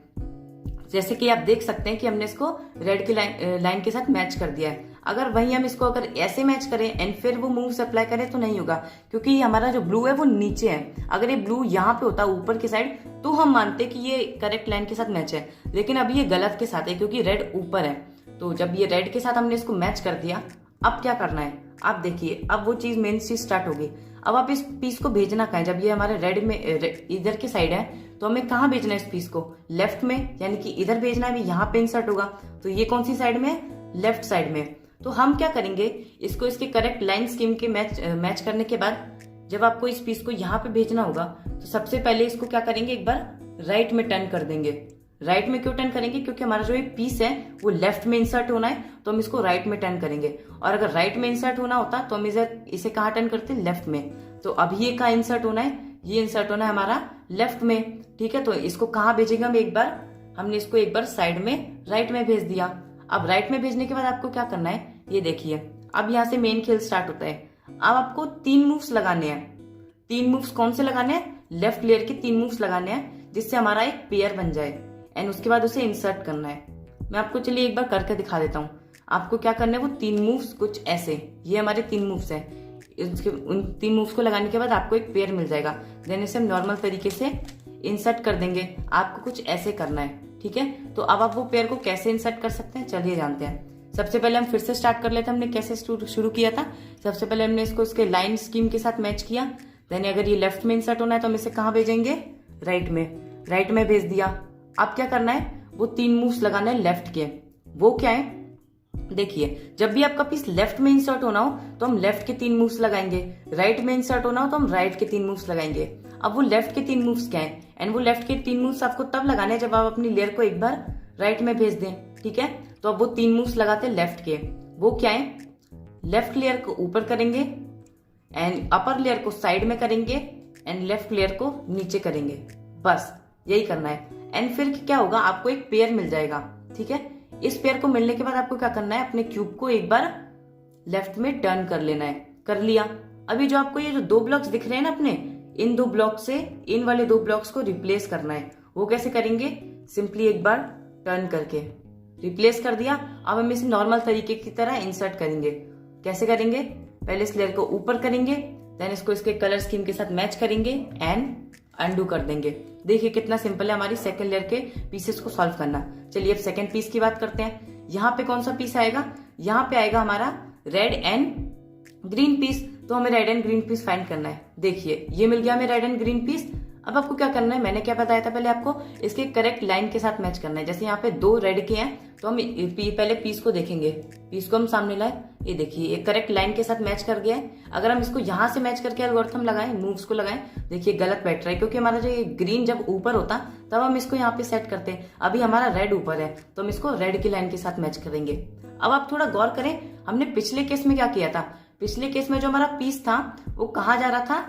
जैसे कि आप देख सकते हैं कि हमने इसको रेड की लाइन के साथ मैच कर दिया है। अगर वहीं हम इसको अगर ऐसे मैच करें एंड फिर वो मूव्स अप्लाई करें तो नहीं होगा, क्योंकि हमारा जो ब्लू है वो नीचे है। अगर ये ब्लू यहाँ पे होता ऊपर की साइड तो हम मानते कि ये करेक्ट लाइन के साथ मैच है, लेकिन अभी ये गलत के साथ है क्योंकि रेड ऊपर है। तो जब ये रेड के साथ हमने इसको मैच कर दिया, अब क्या करना है, आप देखिए अब वो चीज मेन चीज स्टार्ट होगी। अब आप इस पीस को भेजना कहाँ है, जब ये हमारे रेड में इधर की साइड है तो हमें कहाँ भेजना है इस पीस को, लेफ्ट में, यानी कि इधर भेजना है, यहाँ पे इंसर्ट होगा। तो ये कौन सी साइड में है, लेफ्ट साइड में। तो हम क्या करेंगे, इसको इसके करेक्ट लाइन स्कीम के मैच करने के बाद जब आपको इस पीस को यहाँ पे भेजना होगा तो सबसे पहले इसको क्या करेंगे, एक बार राइट में टर्न कर देंगे। राइट में क्यों टर्न करेंगे, क्योंकि हमारा जो ये पीस है वो लेफ्ट में इंसर्ट होना है, तो हम इसको राइट में टर्न करेंगे। और अगर राइट में इंसर्ट होना होता तो हम इसे कहाँ टर्न करते हैं, लेफ्ट में। तो अभी ये कहाँ इंसर्ट होना है, ये इंसर्ट होना है हमारा लेफ्ट में। ठीक है, तो इसको कहाँ भेजेंगे हम, एक बार हमने इसको एक बार साइड में राइट में भेज दिया। अब राइट में भेजने के बाद आपको क्या करना है, ये देखिए अब यहाँ से मेन खेल स्टार्ट होता है। अब आपको 3 मूव्स लगाने हैं। 3 मूव्स कौन से लगाने हैं, लेफ्ट लेयर के 3 मूव्स लगाने हैं, जिससे हमारा एक पेयर बन जाए एंड उसके बाद उसे इंसर्ट करना है। मैं आपको चलिए एक बार करके दिखा देता हूँ। आपको क्या करना है, वो 3 मूव्स कुछ ऐसे, ये हमारे 3 मूव्स है, उन 3 मूव्स को लगाने के बाद आपको एक पेयर मिल जाएगा। देन इसे हम नॉर्मल तरीके से इंसर्ट कर देंगे। आपको कुछ ऐसे करना है, ठीक है, तो अब आप वो पेयर को कैसे इंसर्ट कर सकते हैं चलिए जानते हैं। सबसे पहले हम फिर से स्टार्ट कर लेते हैं, हमने कैसे शुरू किया था। सबसे पहले हमने इसको इसके लाइन स्कीम के साथ मैच किया। देन अगर ये लेफ्ट में इंसर्ट होना है तो हम इसे कहाँ भेजेंगे, राइट में भेज दिया। अब क्या करना है, वो 3 मूव्स लगाना है लेफ्ट के। वो क्या है, देखिए जब भी आपका पीस लेफ्ट में इंसर्ट होना हो तो हम लेफ्ट के 3 मूव्स लगाएंगे, राइट में इंसर्ट होना हो तो हम राइट के 3 मूव्स लगाएंगे। अब वो लेफ्ट के 3 मूव्स क्या है, एंड वो लेफ्ट के 3 मूव्स आपको तब लगाने हैं जब आप अपनी लेयर को एक बार राइट में भेज दें, ठीक है। तो अब वो 3 मूव्स लगाते हैं लेफ्ट के। वो क्या है, लेफ्ट लेयर को ऊपर करेंगे एंड अपर लेयर को साइड में करेंगे एंड लेफ्ट लेयर को नीचे करेंगे, बस यही करना है। एंड फिर क्या होगा, आपको एक पेयर मिल जाएगा, ठीक है। इस पेयर को मिलने के बाद आपको क्या करना है, अपने क्यूब को एक बार लेफ्ट में टर्न कर लेना है। कर लिया। अभी जो आपको ये जो 2 ब्लॉक्स दिख रहे हैं ना अपने, इन 2 ब्लॉक से इन वाले 2 ब्लॉक्स को रिप्लेस करना है। वो कैसे करेंगे, सिंपली एक बार टर्न करके रिप्लेस कर दिया। अब हम इसे नॉर्मल तरीके की तरह इंसर्ट करेंगे। कैसे करेंगे, पहले इस लेयर को ऊपर करेंगे, देन इसको इसके कलर स्कीम के साथ मैच करेंगे एंड अंडू कर देंगे। देखिए कितना सिंपल है हमारी सेकंड लेयर के पीसेस को सॉल्व करना। चलिए अब सेकंड पीस की बात करते हैं। यहाँ पे कौन सा पीस आएगा, यहाँ पे आएगा हमारा रेड एंड ग्रीन पीस। तो हमें red and green peas find करना है। देखिए ये मिल गया हमें रेड एंड ग्रीन पीस। अब आपको क्या करना है, मैंने क्या बताया था पहले आपको, इसके करेक्ट लाइन के साथ मैच करना है। जैसे यहाँ पे 2 रेड के हैं तो हम पहले पीस को देखेंगे, पीस को हम सामने लाए, ये देखिए ये करेक्ट लाइन के साथ मैच कर गया है। अगर हम इसको यहाँ से मैच करके एल्गोरिथम लगाएं, मूव्स को लगाएं, देखिए गलत बैठ रहा है, क्योंकि हमारा जो ये ग्रीन जब ऊपर होता तब हम इसको यहाँ पे सेट करते हैं। अभी हमारा रेड ऊपर है तो हम इसको रेड की लाइन के साथ मैच करेंगे। अब आप थोड़ा गौर करें, हमने पिछले केस में क्या किया था, पिछले केस में जो हमारा पीस था वो कहाँ जा रहा था,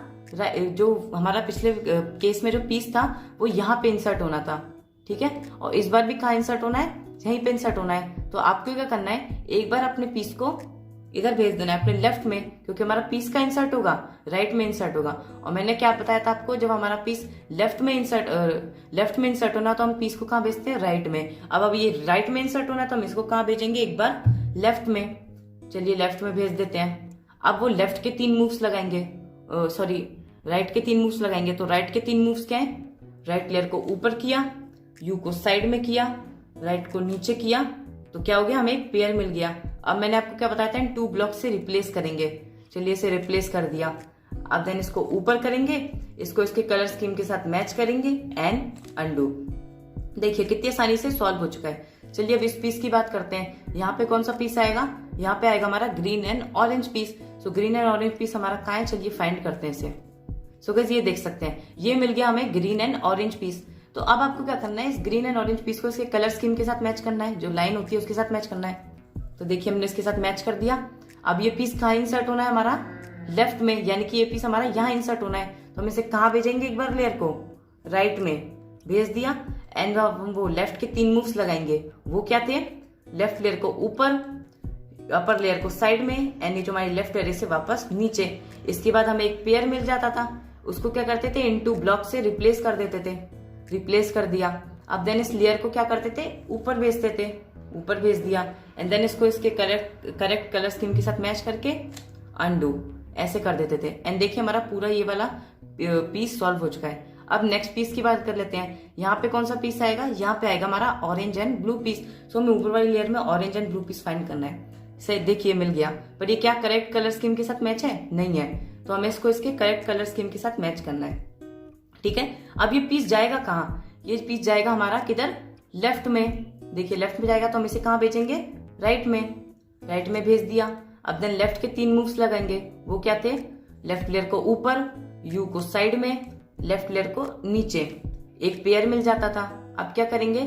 जो हमारा पिछले केस में जो पीस था वो यहाँ पे इंसर्ट होना था, ठीक है। और इस बार भी कहाँ इंसर्ट होना है, यहीं पे इंसर्ट होना है। तो आपको क्या करना है, एक बार अपने पीस को इधर भेज देना है अपने लेफ्ट में, क्योंकि हमारा पीस का इंसर्ट होगा राइट में इंसर्ट होगा। और मैंने क्या बताया था आपको, जब हमारा पीस लेफ्ट में इंसर्ट होना तो हम पीस को कहाँ भेजते हैं, राइट में। अब ये राइट में इंसर्ट होना तो हम इसको कहाँ भेजेंगे, एक बार लेफ्ट में। चलिए लेफ्ट में भेज देते हैं। अब वो लेफ्ट के 3 मूव्स लगाएंगे, सॉरी राइट के 3 मूव्स लगाएंगे। तो राइट के 3 मूव्स क्या है, राइट लेयर को ऊपर किया, यू को साइड में किया, राइट को नीचे किया, तो क्या हो गया, हमें एक पेयर मिल गया। अब मैंने आपको क्या बताया था, इन 2 ब्लॉक से रिप्लेस करेंगे। चलिए इसे रिप्लेस कर दिया। अब देन इसको ऊपर करेंगे, इसको इसके कलर स्कीम के साथ मैच करेंगे एंड अंडू। देखिए कितनी आसानी से सॉल्व हो चुका है। चलिए अब इस पीस की बात करते हैं। यहाँ पे कौन सा पीस आएगा, यहाँ पे आएगा हमारा green and orange piece. So green and orange piece हमारा कहाँ है, चलिए फाइंड करते हैं इसे। सो गाइस ये देख सकते हैं, ये मिल गया हमें ग्रीन एंड ऑरेंज पीस। तो अब आपको क्या करना है, इस ग्रीन एंड ऑरेंज पीस को इसके कलर स्कीम के साथ मैच करना है, जो लाइन होती है उसके साथ मैच करना है। तो देखिए हमने इसके साथ मैच कर दिया। अब ये पीस कहाँ इंसर्ट होना है, हमारा लेफ्ट में, यानी कि ये पीस हमारा यहाँ इंसर्ट होना है। तो हम इसे कहाँ भेजेंगे, एक बार लेयर को राइट में भेज दिया। एंड हम वो लेफ्ट के 3 मूव्स लगाएंगे। वो क्या थे, लेफ्ट लेयर को ऊपर, अपर लेयर को साइड में एंड जो हमारी लेफ्ट लेयर से वापस नीचे। इसके बाद हमें एक पेयर मिल जाता था, उसको क्या करते थे, इन 2 ब्लॉक से रिप्लेस कर देते थे। रिप्लेस कर दिया। अब देन इस लेयर को क्या करते थे, ऊपर भेजते थे, ऊपर भेज दिया। एंड देन इसको इसके करेक्ट कलर स्कीम के साथ मैच करके अंडू ऐसे कर देते थे। एंड देखिए हमारा पूरा ये वाला पीस सॉल्व हो चुका है। अब नेक्स्ट पीस की बात कर लेते हैं। यहाँ पे कौन सा पीस आएगा, यहाँ पे आएगा हमारा orange and blue piece. So हमें ऊपर वाली लेयर में orange and blue piece find करना है। सही, देखिए मिल गया, पर ये क्या करेक्ट कलर स्कीम के साथ मैच है, नहीं है। तो हमें इसको इसके करेक्ट कलर स्कीम के साथ मैच करना है, ठीक है। अब ये पीस जाएगा कहाँ, ये पीस जाएगा हमारा किधर, लेफ्ट में। देखिए लेफ्ट में जाएगा तो हम इसे कहाँ भेजेंगे, राइट में भेज दिया। अब देन लेफ्ट के 3 मूव्स लगाएंगे। वो क्या थे, लेफ्ट लेयर को ऊपर, यू को साइड में, लेफ्ट लेयर को नीचे। एक पेयर मिल जाता था। अब क्या करेंगे,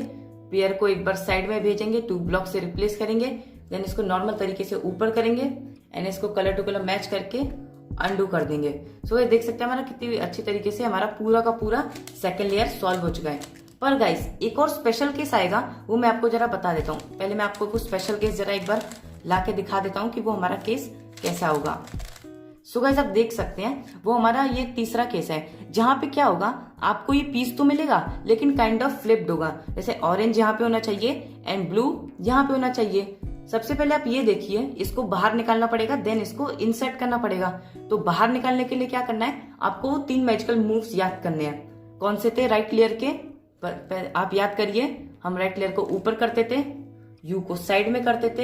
पेयर को एक बार साइड में भेजेंगे, 2 ब्लॉक से रिप्लेस करेंगे। देन इसको नॉर्मल तरीके से ऊपर करेंगे एंड इसको कलर टू कलर मैच करके अंडू कर देंगे। सो ये देख सकते हैं हमारा कितनी अच्छी तरीके से हमारा पूरा का पूरा सेकंड लेयर सॉल्व हो चुका है। पर गाइस एक और स्पेशल केस आएगा, वो मैं आपको जरा बता देता हूँ। पहले मैं आपको कुछ स्पेशल केस जरा एक बार ला के दिखा देता हूँ कि वो हमारा केस कैसा होगा। सो गाइस आप देख सकते हैं वो हमारा ये तीसरा केस है, जहाँ पे क्या होगा, आपको ये पीस तो मिलेगा लेकिन काइंड ऑफ फ्लिप्ड होगा। जैसे ऑरेंज यहाँ पे होना चाहिए एंड ब्लू यहाँ पे होना चाहिए। सबसे पहले आप ये देखिए, इसको बाहर निकालना पड़ेगा, देन इसको इंसर्ट करना पड़ेगा। तो बाहर निकालने के लिए क्या करना है, आपको 3 मैजिकल मूव्स याद करने हैं। कौन से थे, राइट लेयर के आप याद करिए, हम राइट लेयर को ऊपर करते थे, यू को साइड में करते थे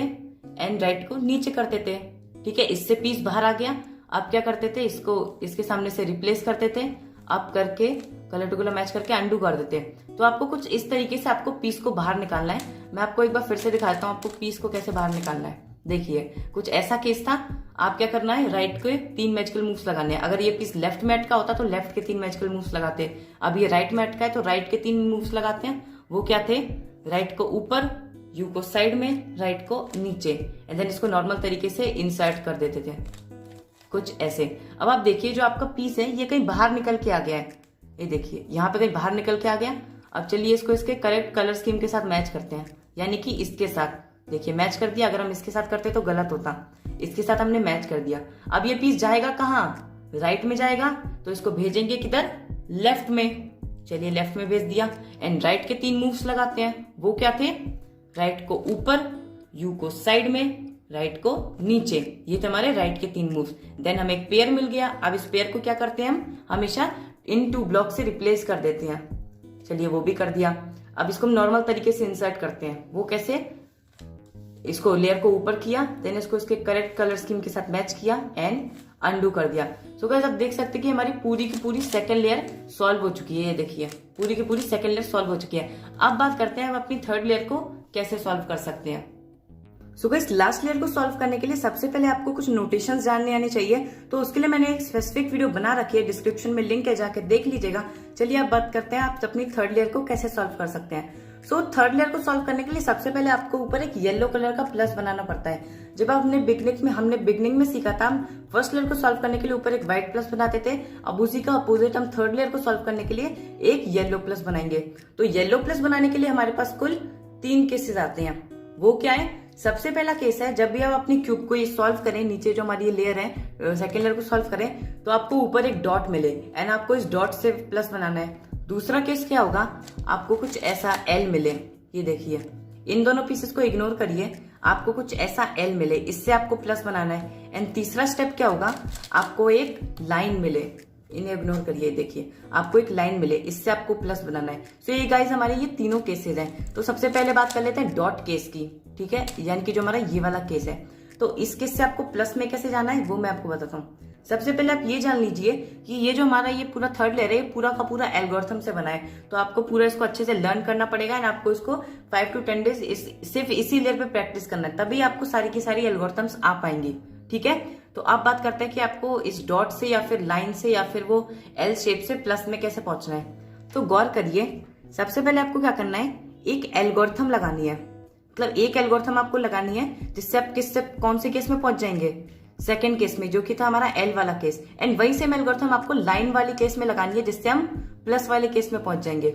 एंड राइट को नीचे करते थे। ठीक है, इससे पीस बाहर आ गया। अब क्या करते थे, इसको इसके सामने से रिप्लेस करते थे, अब करके कलर टू कलर मैच करके अंडू कर देते हैं। तो आपको कुछ इस तरीके से आपको पीस को बाहर निकालना है। मैं आपको एक बार फिर से दिखाता हूँ आपको पीस को कैसे बाहर निकालना है। देखिए, कुछ ऐसा केस था। आप क्या करना है, राइट के 3 मैजिकल मूव्स लगाने हैं। अगर ये पीस लेफ्ट में अटका होता तो लेफ्ट के 3 मैजिकल मूव्स लगाते। अब ये राइट में अटका है तो राइट के 3 मूव्स लगाते हैं। वो क्या थे, राइट को ऊपर, यू को साइड में, राइट को नीचे, एंड देन इसको नॉर्मल तरीके से इंसर्ट कर देते थे, कुछ ऐसे। अब आप देखिए जो आपका पीस है ये कहीं बाहर निकल के आ गया है। ये देखिए यहाँ पे कहीं बाहर निकल के आ गया। अब चलिए इसको इसके करेक्ट कलर स्कीम के साथ मैच करते हैं, यानी कि इसके साथ। देखिए मैच कर दिया। अगर हम इसके साथ करते तो गलत होता, इसके साथ हमने मैच कर दिया। अब ये पीस जाएगा कहाँ, राइट में जाएगा, तो इसको भेजेंगे किधर, लेफ्ट में। चलिए लेफ्ट में भेज दिया एंड राइट के 3 मूव्स लगाते हैं। वो क्या थे, राइट को ऊपर, यू को साइड में, राइट को नीचे। ये थे हमारे राइट के 3 मूव्स। देन हमें एक पेयर मिल गया। अब इस पेयर को क्या करते हैं, हम हमेशा इन 2 ब्लॉक से रिप्लेस कर देते हैं। चलिए वो भी कर दिया। अब इसको हम नॉर्मल तरीके से इंसर्ट करते हैं। वो कैसे, इसको लेयर को ऊपर किया, देन इसको इसके करेक्ट कलर स्कीम के साथ मैच किया एंड अंडू कर दिया। सो गाइस आप देख सकते हैं कि हमारी पूरी की पूरी सेकंड लेयर सॉल्व हो चुकी है। ये देखिए पूरी की पूरी सेकंड लेयर सॉल्व हो चुकी है। अब बात करते हैं हम अपनी थर्ड लेयर को कैसे सॉल्व कर सकते हैं। सो गाइस लास्ट लेयर को सॉल्व करने के लिए सबसे पहले आपको कुछ नोटेशंस जानने आने चाहिए। तो उसके लिए मैंने एक स्पेसिफिक वीडियो बना रखी है, डिस्क्रिप्शन में लिंक है, जाके देख लीजिएगा। चलिए आप बात करते हैं आप अपनी थर्ड लेयर को कैसे सॉल्व कर सकते हैं। सो थर्ड लेयर को सॉल्व करने के लिए सबसे पहले आपको ऊपर एक येलो कलर का प्लस बनाना पड़ता है। जब हमने बिगनिंग में सीखा था, हम फर्स्ट लेयर को सॉल्व करने के लिए ऊपर एक व्हाइट प्लस बनाते थे। अब उसी का अपोजिट हम थर्ड लेयर को सॉल्व करने के लिए एक येलो प्लस बनाएंगे। तो येलो प्लस बनाने के लिए हमारे पास कुल 3 केसेस आते हैं। वो क्या है, सबसे पहला केस है जब भी आप अपनी क्यूब को ये सॉल्व करें, नीचे जो हमारी ये लेयर है सेकेंड लेयर को सॉल्व करें, तो आपको ऊपर एक डॉट मिले एंड आपको इस डॉट से प्लस बनाना है। दूसरा केस क्या होगा, आपको कुछ ऐसा एल मिले। ये देखिए इन दोनों पीसेस को इग्नोर करिए, आपको कुछ ऐसा एल मिले, इससे आपको प्लस बनाना है। एंड तीसरा स्टेप क्या होगा, आपको एक लाइन मिले, इन्हें इग्नोर करिए। देखिए आपको एक लाइन मिले, इससे आपको प्लस बनाना है। तो ये गाइस हमारे ये तीनों केसेस हैं। तो सबसे पहले बात कर लेते हैं डॉट केस की। ठीक है, यानी कि जो हमारा ये वाला केस है। तो इस केस से आपको प्लस में कैसे जाना है वो मैं आपको बताता हूँ। सबसे पहले आप ये जान लीजिए कि ये जो हमारा ये पूरा थर्ड लेयर है, पूरा का पूरा एल्गोरिथम से बना है। तो आपको पूरा इसको अच्छे से लर्न करना पड़ेगा एंड आपको इसको 5 to 10 डेज सिर्फ इसी लेयर पे प्रैक्टिस करना है, तभी आपको सारी की सारी एल्गोरिथम्स आ पाएंगी। ठीक है, तो अब बात करते हैं कि आपको इस डॉट से या फिर लाइन से या फिर वो एल शेप से प्लस में कैसे पहुंचना है। तो गौर करिए, सबसे पहले आपको क्या करना है, एक एल्गोरिथम लगानी है। मतलब एक एल्गोरिथम आपको लगानी है जिससे आप कौन से केस में पहुंच जाएंगे, सेकेंड केस में, जो कि था हमारा एल वाला केस। एंड वही सेम एल्गोरिथम आपको लाइन वाली केस में लगानी है जिससे हम प्लस वाले केस में पहुंच जाएंगे।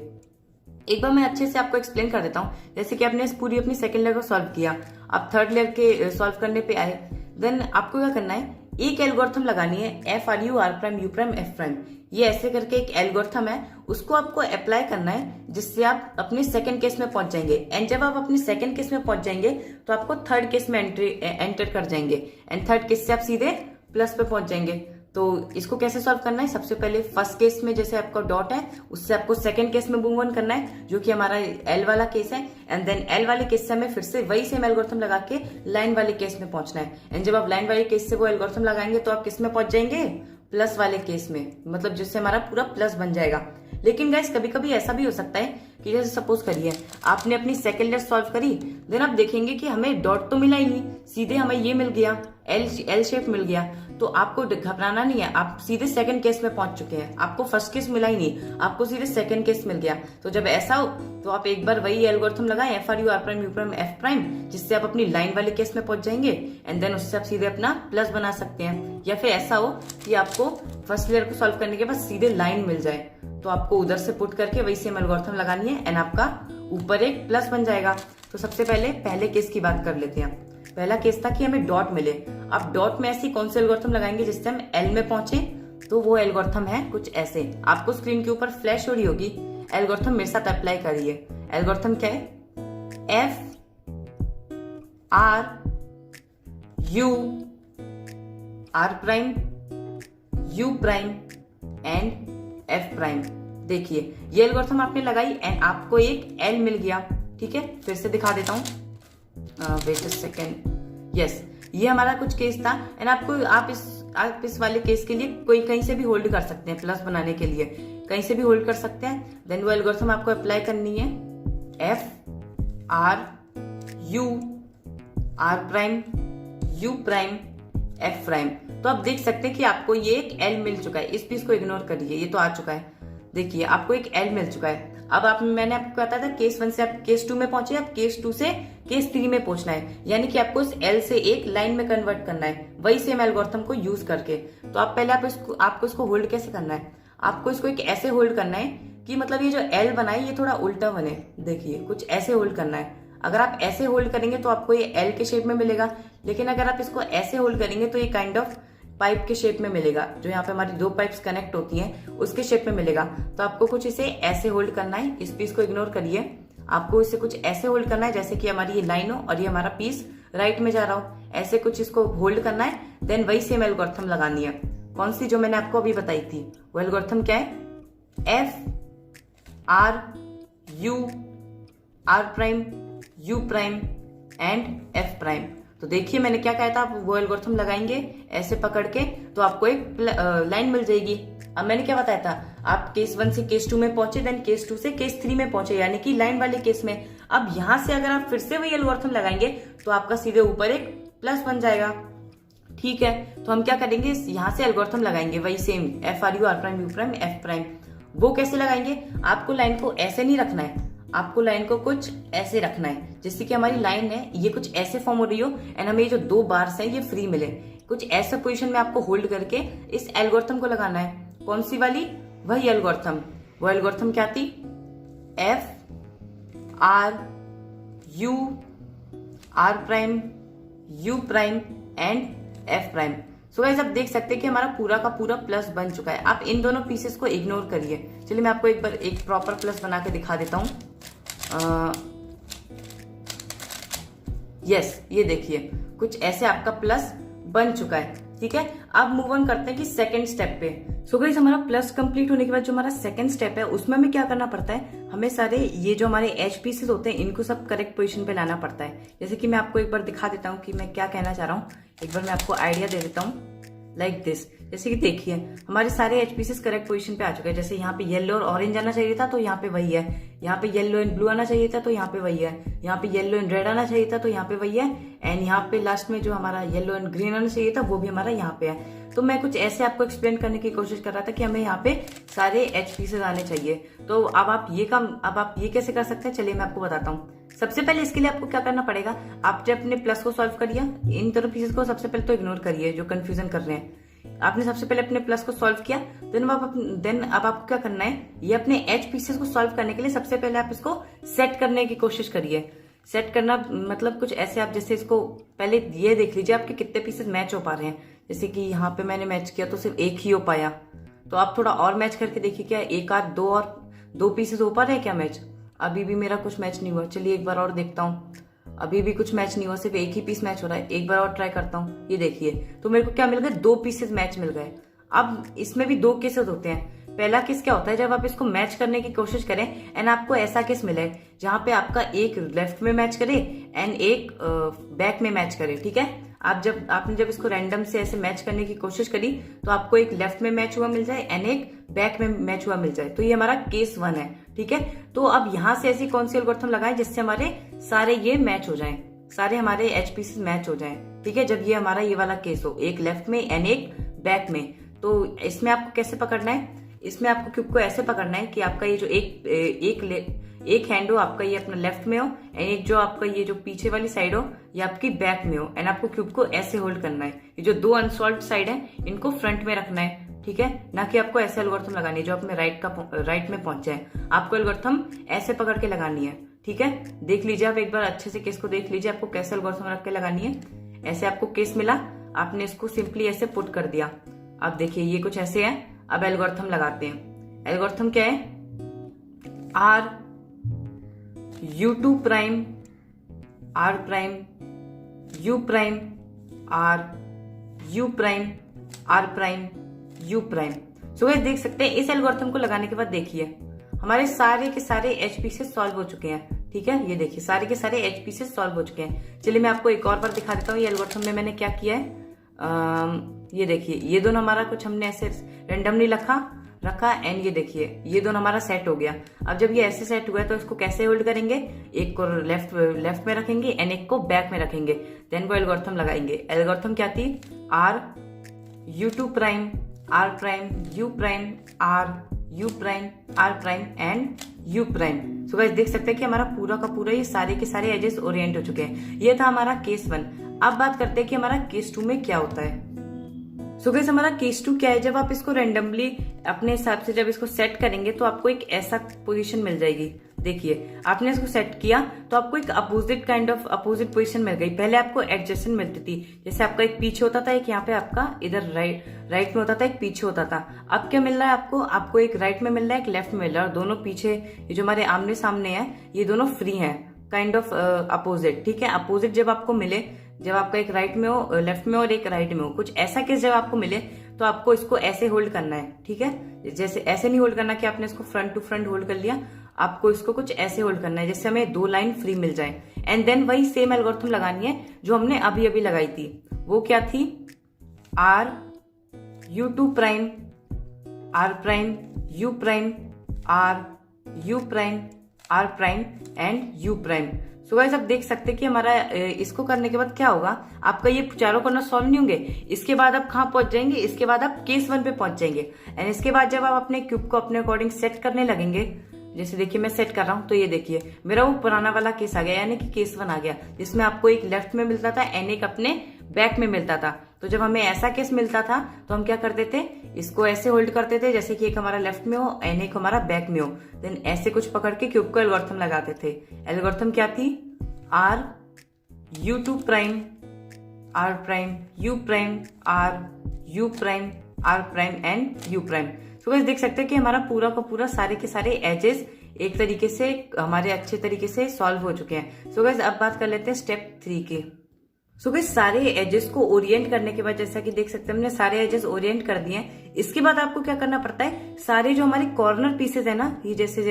एक बार मैं अच्छे से आपको एक्सप्लेन कर देता हूँ। जैसे कि आपने पूरी अपनी सेकेंड लेयर को सॉल्व किया, आप थर्ड लेयर के सॉल्व करने पे आए, देन आपको क्या करना है, एक एल्गोरिथम लगानी है, F R U R prime U prime F prime. ये ऐसे करके एक एल्गोरिथम है, उसको आपको अप्लाई करना है जिससे आप अपने सेकंड केस में पहुंच जाएंगे। एंड जब आप अपने सेकंड केस में पहुंच जाएंगे तो आपको थर्ड केस में एंटर कर जाएंगे एंड थर्ड केस से आप सीधे प्लस पे पहुंच जाएंगे। तो इसको कैसे सॉल्व करना है, सबसे पहले फर्स्ट केस में जैसे आपका डॉट है उससे आपको सेकंड केस में मूव ऑन करना है, जो कि हमारा एल वाला केस है। एंड देन एल वाले केस से हमें फिर से वही सेम एल्गोरिथम लगा के लाइन वाले केस में पहुंचना है। एंड जब आप लाइन वाले केस से वो एल्गोरिथम लगाएंगे तो आप किस में पहुंच जाएंगे, प्लस वाले केस में, मतलब जिससे हमारा पूरा प्लस बन जाएगा। लेकिन गाइस कभी कभी ऐसा भी हो सकता है कि जैसे सपोज करिए आपने अपनी सेकेंड लेयर सॉल्व करी, देन आप देखेंगे कि हमें डॉट तो मिला ही नहीं, सीधे हमें ये मिल गया, एल शेप मिल गया। तो आपको घबराना नहीं है, आप सीधे सेकंड केस में पहुंच चुके हैं, आपको फर्स्ट केस मिला ही नहीं, आपको सीधे सेकंड केस मिल गया। तो जब ऐसा हो तो आप एक बार वही एल्गोरिथम लगाएं, F R U R prime U prime F prime, जिससे आप अपनी लाइन वाले केस में पहुंच जाएंगे एंड देन उससे आप सीधे अपना प्लस बना सकते हैं। या फिर ऐसा हो कि आपको फर्स्ट लेयर को सॉल्व करने के बाद सीधे लाइन मिल जाए, तो आपको उधर से पुट करके वही सेम एल्गोरिथम लगानी है एंड आपका ऊपर एक प्लस बन जाएगा। तो सबसे पहले केस की बात कर लेते हैं। पहला केस था कि हमें डॉट मिले। अब डॉट में ऐसी कौन से एल्गोरिथम लगाएंगे जिससे हम एल में पहुंचे, तो वो एल्गोरिथम है कुछ ऐसे, आपको स्क्रीन के ऊपर फ्लैश हो रही होगी। एल्गोरिथम मेरे साथ अप्लाई करिए। एल्गोरिथम क्या है, F R U R prime U prime and F prime. देखिए ये एल्गोरिथम आपने लगाई एंड आपको एक एल मिल गया। ठीक है, फिर से दिखा देता हूँ, वेट अ सेकेंड। यस, ये हमारा कुछ केस था एंड आप इस वाले केस के लिए कोई कहीं से भी होल्ड कर सकते हैं, प्लस बनाने के लिए कहीं से भी होल्ड कर सकते हैं। देन वो एल्गोरिथम आपको अप्लाई करनी है, F R U R prime U prime F prime. तो आप देख सकते हैं कि आपको ये एक एल मिल चुका है, इस पीस को इग्नोर करिए, ये तो आ चुका है। देखिए आपको एक एल मिल चुका है। अब मैंने आपको बताया था केस 1 से आप केस 2 में पहुंचे, अब केस 2 से केस 3 में पहुंचना है, यानी कि आपको इस एल से एक लाइन में कन्वर्ट करना है, वही सेम एल्गोरिथम को यूज करके। तो आप पहले आपको इसको होल्ड कैसे करना है, आपको इसको एक ऐसे होल्ड करना है कि मतलब ये जो एल बना है ये थोड़ा उल्टा बने। देखिए कुछ ऐसे होल्ड करना है। अगर आप ऐसे होल्ड करेंगे तो आपको ये एल के शेप में मिलेगा, लेकिन अगर आप इसको ऐसे होल्ड करेंगे तो ये काइंड ऑफ पाइप के शेप में मिलेगा, जो यहाँ पे हमारी 2 पाइप्स कनेक्ट होती हैं उसके शेप में मिलेगा। तो आपको कुछ इसे ऐसे होल्ड करना है, इस पीस को इग्नोर करिए, आपको इसे कुछ ऐसे होल्ड करना है जैसे कि हमारी ये लाइन हो और ये हमारा पीस राइट में जा रहा हो, ऐसे कुछ इसको होल्ड करना है। देन वही सेम एल्गोरिथम लगानी है, कौन सी, जो मैंने आपको अभी बताई थी। वो एल्गोरिथम क्या है, F R U R prime U prime and F prime. तो देखिए मैंने क्या कहा था, आप वो एल्गोरिथम लगाएंगे ऐसे पकड़ के तो आपको एक लाइन मिल जाएगी। अब मैंने क्या बताया था, आप केस 1 से केस 2 में पहुंचे, देन केस 2 से केस 3 में पहुंचे, यानी कि लाइन वाले केस में। अब यहां से अगर आप फिर से वही एल्गोरिथम लगाएंगे तो आपका सीधे ऊपर एक प्लस बन जाएगा, ठीक है। तो हम क्या करेंगे, यहां से एल्गोरिथम लगाएंगे वही same, F R U R prime U prime F prime. वो कैसे लगाएंगे, आपको लाइन को ऐसे नहीं रखना है, आपको लाइन को कुछ ऐसे रखना है, जैसे कि हमारी लाइन है ये कुछ ऐसे फॉर्म हो रही हो एंड हमें ये जो 2 बार्स हैं ये फ्री मिले, कुछ ऐसा पोजीशन में आपको होल्ड करके इस एल्गोरिथम को लगाना है। कौन सी वाली, वही एल्गोरिथम। वो एल्गोरिथम क्या थी, F R U R prime U prime and F prime. So guys आप देख सकते हैं कि हमारा पूरा का पूरा प्लस बन चुका है। आप इन दोनों पीसेस को इग्नोर करिए। चलिए मैं आपको एक बार एक प्रॉपर प्लस बना के दिखा देता हूं। यस, ये देखिए कुछ ऐसे आपका प्लस बन चुका है, ठीक है। अब मूव ऑन करते हैं कि सेकंड स्टेप पे। सो गाइस हमारा प्लस कंप्लीट होने के बाद जो हमारा सेकंड स्टेप है उसमें हमें क्या करना पड़ता है, हमें सारे ये जो हमारे एच पीसेस होते हैं इनको सब करेक्ट पोजीशन पे लाना पड़ता है। जैसे कि मैं आपको एक बार दिखा देता हूँ कि मैं क्या कहना चाह रहा हूँ, एक बार मैं आपको आइडिया दे देता हूँ लाइक दिस। जैसे कि देखिए हमारे सारे एच पीसेस करेक्ट पोजीशन पे आ चुके हैं। जैसे यहाँ पे येलो और ऑरेंज आना चाहिए था तो यहाँ पे वही है, यहाँ पे येलो एंड ब्लू आना चाहिए था तो यहाँ पे वही है, यहाँ पे येलो एंड रेड आना चाहिए था तो यहाँ पे वही है, एंड यहाँ पे लास्ट में जो हमारा येलो एंड ग्रीन आना चाहिए था वो भी हमारा यहाँ पे है। तो मैं कुछ ऐसे आपको एक्सप्लेन करने की कोशिश कर रहा था कि हमें यहाँ पे सारे एच पीसेस आने चाहिए। तो अब आप ये कैसे कर सकते हैं, चलिए मैं आपको बताता हूँ। सबसे पहले इसके लिए आपको क्या करना पड़ेगा, आप जब अपने प्लस को सॉल्व करिए, इन दोनों पीसेस को सबसे पहले तो इग्नोर करिए जो कंफ्यूजन कर रहे हैं। आपने सबसे पहले अपने प्लस को सॉल्व किया, देन अब आपको क्या करना है, ये अपने एच पीसेस को सॉल्व करने के लिए सबसे पहले आप इसको सेट करने की कोशिश करिए। सेट करना मतलब कुछ ऐसे, आप जैसे इसको पहले ये देख लीजिए आपके कितने पीसेस मैच हो पा रहे हैं। जैसे कि यहाँ पे मैंने मैच किया तो सिर्फ एक ही हो पाया, तो आप थोड़ा और मैच करके देखिए क्या एक आध दो पीसेस हो पा रहे हैं क्या मैच। अभी भी मेरा कुछ मैच नहीं हुआ, चलिए एक बार और देखता हूँ। अभी भी कुछ मैच नहीं हुआ, सिर्फ एक ही पीस मैच हो रहा है। एक बार और ट्राई करता हूँ, ये देखिए तो मेरे को क्या मिल गया, 2 पीसेस मैच मिल गए। अब इसमें भी 2 केसेस होते हैं। पहला केस क्या होता है, जब आप इसको मैच करने की कोशिश करें एंड आपको ऐसा केस मिले जहां पे आपका एक लेफ्ट में मैच करे एंड एक बैक में मैच करे, ठीक है। आपने जब इसको रैंडम से ऐसे मैच करने की कोशिश करी तो आपको एक लेफ्ट में मैच हुआ मिल जाए एंड एक बैक में मैच हुआ मिल जाए, तो ये हमारा केस 1 है, ठीक है। तो अब यहां से ऐसी कौन सी एल्गोरिथम लगाएं जिससे हमारे सारे ये मैच हो जाएं, सारे हमारे एच पीसेस मैच हो जाएं, ठीक है। जब ये हमारा ये वाला केस हो, एक लेफ्ट में एंड एक बैक में, तो इसमें आपको कैसे पकड़ना है, इसमें आपको क्यूब को ऐसे पकड़ना है कि आपका ये जो एक हैंड हो आपका ये अपना लेफ्ट में हो एंड एक जो आपका ये जो पीछे वाली साइड हो ये आपकी बैक में हो, एंड आपको क्यूब को ऐसे होल्ड करना है। ये जो 2 अनसॉल्व्ड साइड है इनको फ्रंट में रखना है, ठीक है, ना कि आपको ऐसे एल्गोरिथम लगानी है जो अपने राइट में पहुंच जाए। आपको एल्गोरिथम ऐसे पकड़ के लगानी है, ठीक है। देख लीजिए आप एक बार अच्छे से केस को देख लीजिए, आपको कैसे एल्गोरिथम रख के लगानी है। ऐसे आपको केस मिला, आपने इसको सिंपली ऐसे पुट कर दिया। अब देखिए ये कुछ ऐसे है। अब एल्गोरिथम लगाते हैं। एल्गोरिथम क्या है, R U two prime R prime U prime R U prime R prime U prime. So guys देख सकते हैं इस एल्गोरिथम को लगाने के बाद देखिए हमारे सारे के सारे एच पीसेस सॉल्व हो चुके हैं, ठीक है, ये देखिए सारे के सारे एज पीसेस सॉल्व हो चुके हैं। चलिए मैं आपको एक और बार दिखा देता हूँ ये एल्गोरिथम में मैंने क्या किया है। ये देखिए ये दोनों हमारा कुछ हमने ऐसे रेंडमली रखा एंड ये देखिए ये दोनों हमारा सेट हो गया। अब जब ये ऐसे सेट हुआ है तो इसको कैसे होल्ड करेंगे, एक को लेफ्ट में रखेंगे एंड एक को बैक में रखेंगे, देन वो एल्गोरिथम लगाएंगे। एल्गोरिथम क्या थी, R U two prime R prime U prime R U prime R prime and U prime. So guys देख सकते हैं कि हमारा पूरा का पूरा ये सारे के सारे एजेस ओरिएंट हो चुके हैं। ये था हमारा केस 1। अब बात करते हैं कि हमारा केस 2 में क्या होता है। सो गाइस हमारा केस 2 क्या है, जब आप इसको रेंडमली अपने हिसाब से जब इसको सेट करेंगे तो आपको एक ऐसा पोजीशन मिल जाएगी। देखिए आपने इसको सेट किया तो आपको एक अपोजिट पोजीशन मिल गई। पहले आपको एडजेसेंट मिलती थी, जैसे आपका एक पीछे होता था, एक यहाँ पे आपका इधर राइट में होता था, एक पीछे होता था। अब क्या मिल रहा है आपको एक राइट में मिल रहा है, एक लेफ्ट में मिल रहा है, और दोनों पीछे ये जो हमारे आमने सामने है ये दोनों फ्री हैं, काइंड ऑफ अपोजिट। ठीक है, अपोजिट जब आपको मिले, जब आपका एक राइट में हो, लेफ्ट में और एक राइट में हो, कुछ ऐसा केस जब आपको मिले तो आपको इसको ऐसे होल्ड करना है। ठीक है, जैसे ऐसे नहीं होल्ड करना कि आपने इसको फ्रंट टू फ्रंट होल्ड कर लिया, आपको इसको कुछ ऐसे होल्ड करना है जिससे हमें 2 लाइन फ्री मिल जाए। एंड देन वही सेम एल्गोरिथम लगानी है जो हमने अभी अभी लगाई थी। वो क्या थी, R U two prime R prime U prime R U prime R prime and U prime. So guys आप देख सकते हैं कि हमारा इसको करने के बाद क्या होगा, आपका ये चारों कॉर्नर सॉल्व नहीं होंगे। इसके बाद आप कहाँ पहुंच जाएंगे, इसके बाद आप केस 1 पे पहुंच जाएंगे। एंड इसके बाद जब आप अपने क्यूब को अपने अकॉर्डिंग सेट करने लगेंगे, जैसे देखिए मैं सेट कर रहा हूं तो ये देखिए मेरा वो पुराना वाला केस आ गया, यानी कि केस 1 आ गया, जिसमें आपको एक लेफ्ट में मिलता था एंड एक अपने बैक में मिलता था। तो जब हमें ऐसा केस मिलता था तो हम क्या करते थे, इसको ऐसे होल्ड करते थे जैसे कि एक हमारा लेफ्ट में हो एंड एक हमारा बैक में हो, देन ऐसे कुछ पकड़ के क्यूब को एल्गोरिथम लगाते थे। एल्गोरिथम क्या थी, R U two prime R prime U prime R U prime R prime and U prime. So guys देख सकते हैं कि हमारा पूरा का पूरा सारे के सारे एजेस एक तरीके से हमारे अच्छे तरीके से सॉल्व हो चुके हैं। सो गाइस अब बात कर लेते हैं स्टेप 3 की। सो गाइस सारे एजेस को ओरिएंट करने के बाद, जैसा कि देख सकते हैं हमने सारे एजेस ओरिएंट कर दिए हैं। इसके बाद आपको क्या करना पड़ता है, सारे जो हमारे कॉर्नर पीसेस है ना, ये जैसे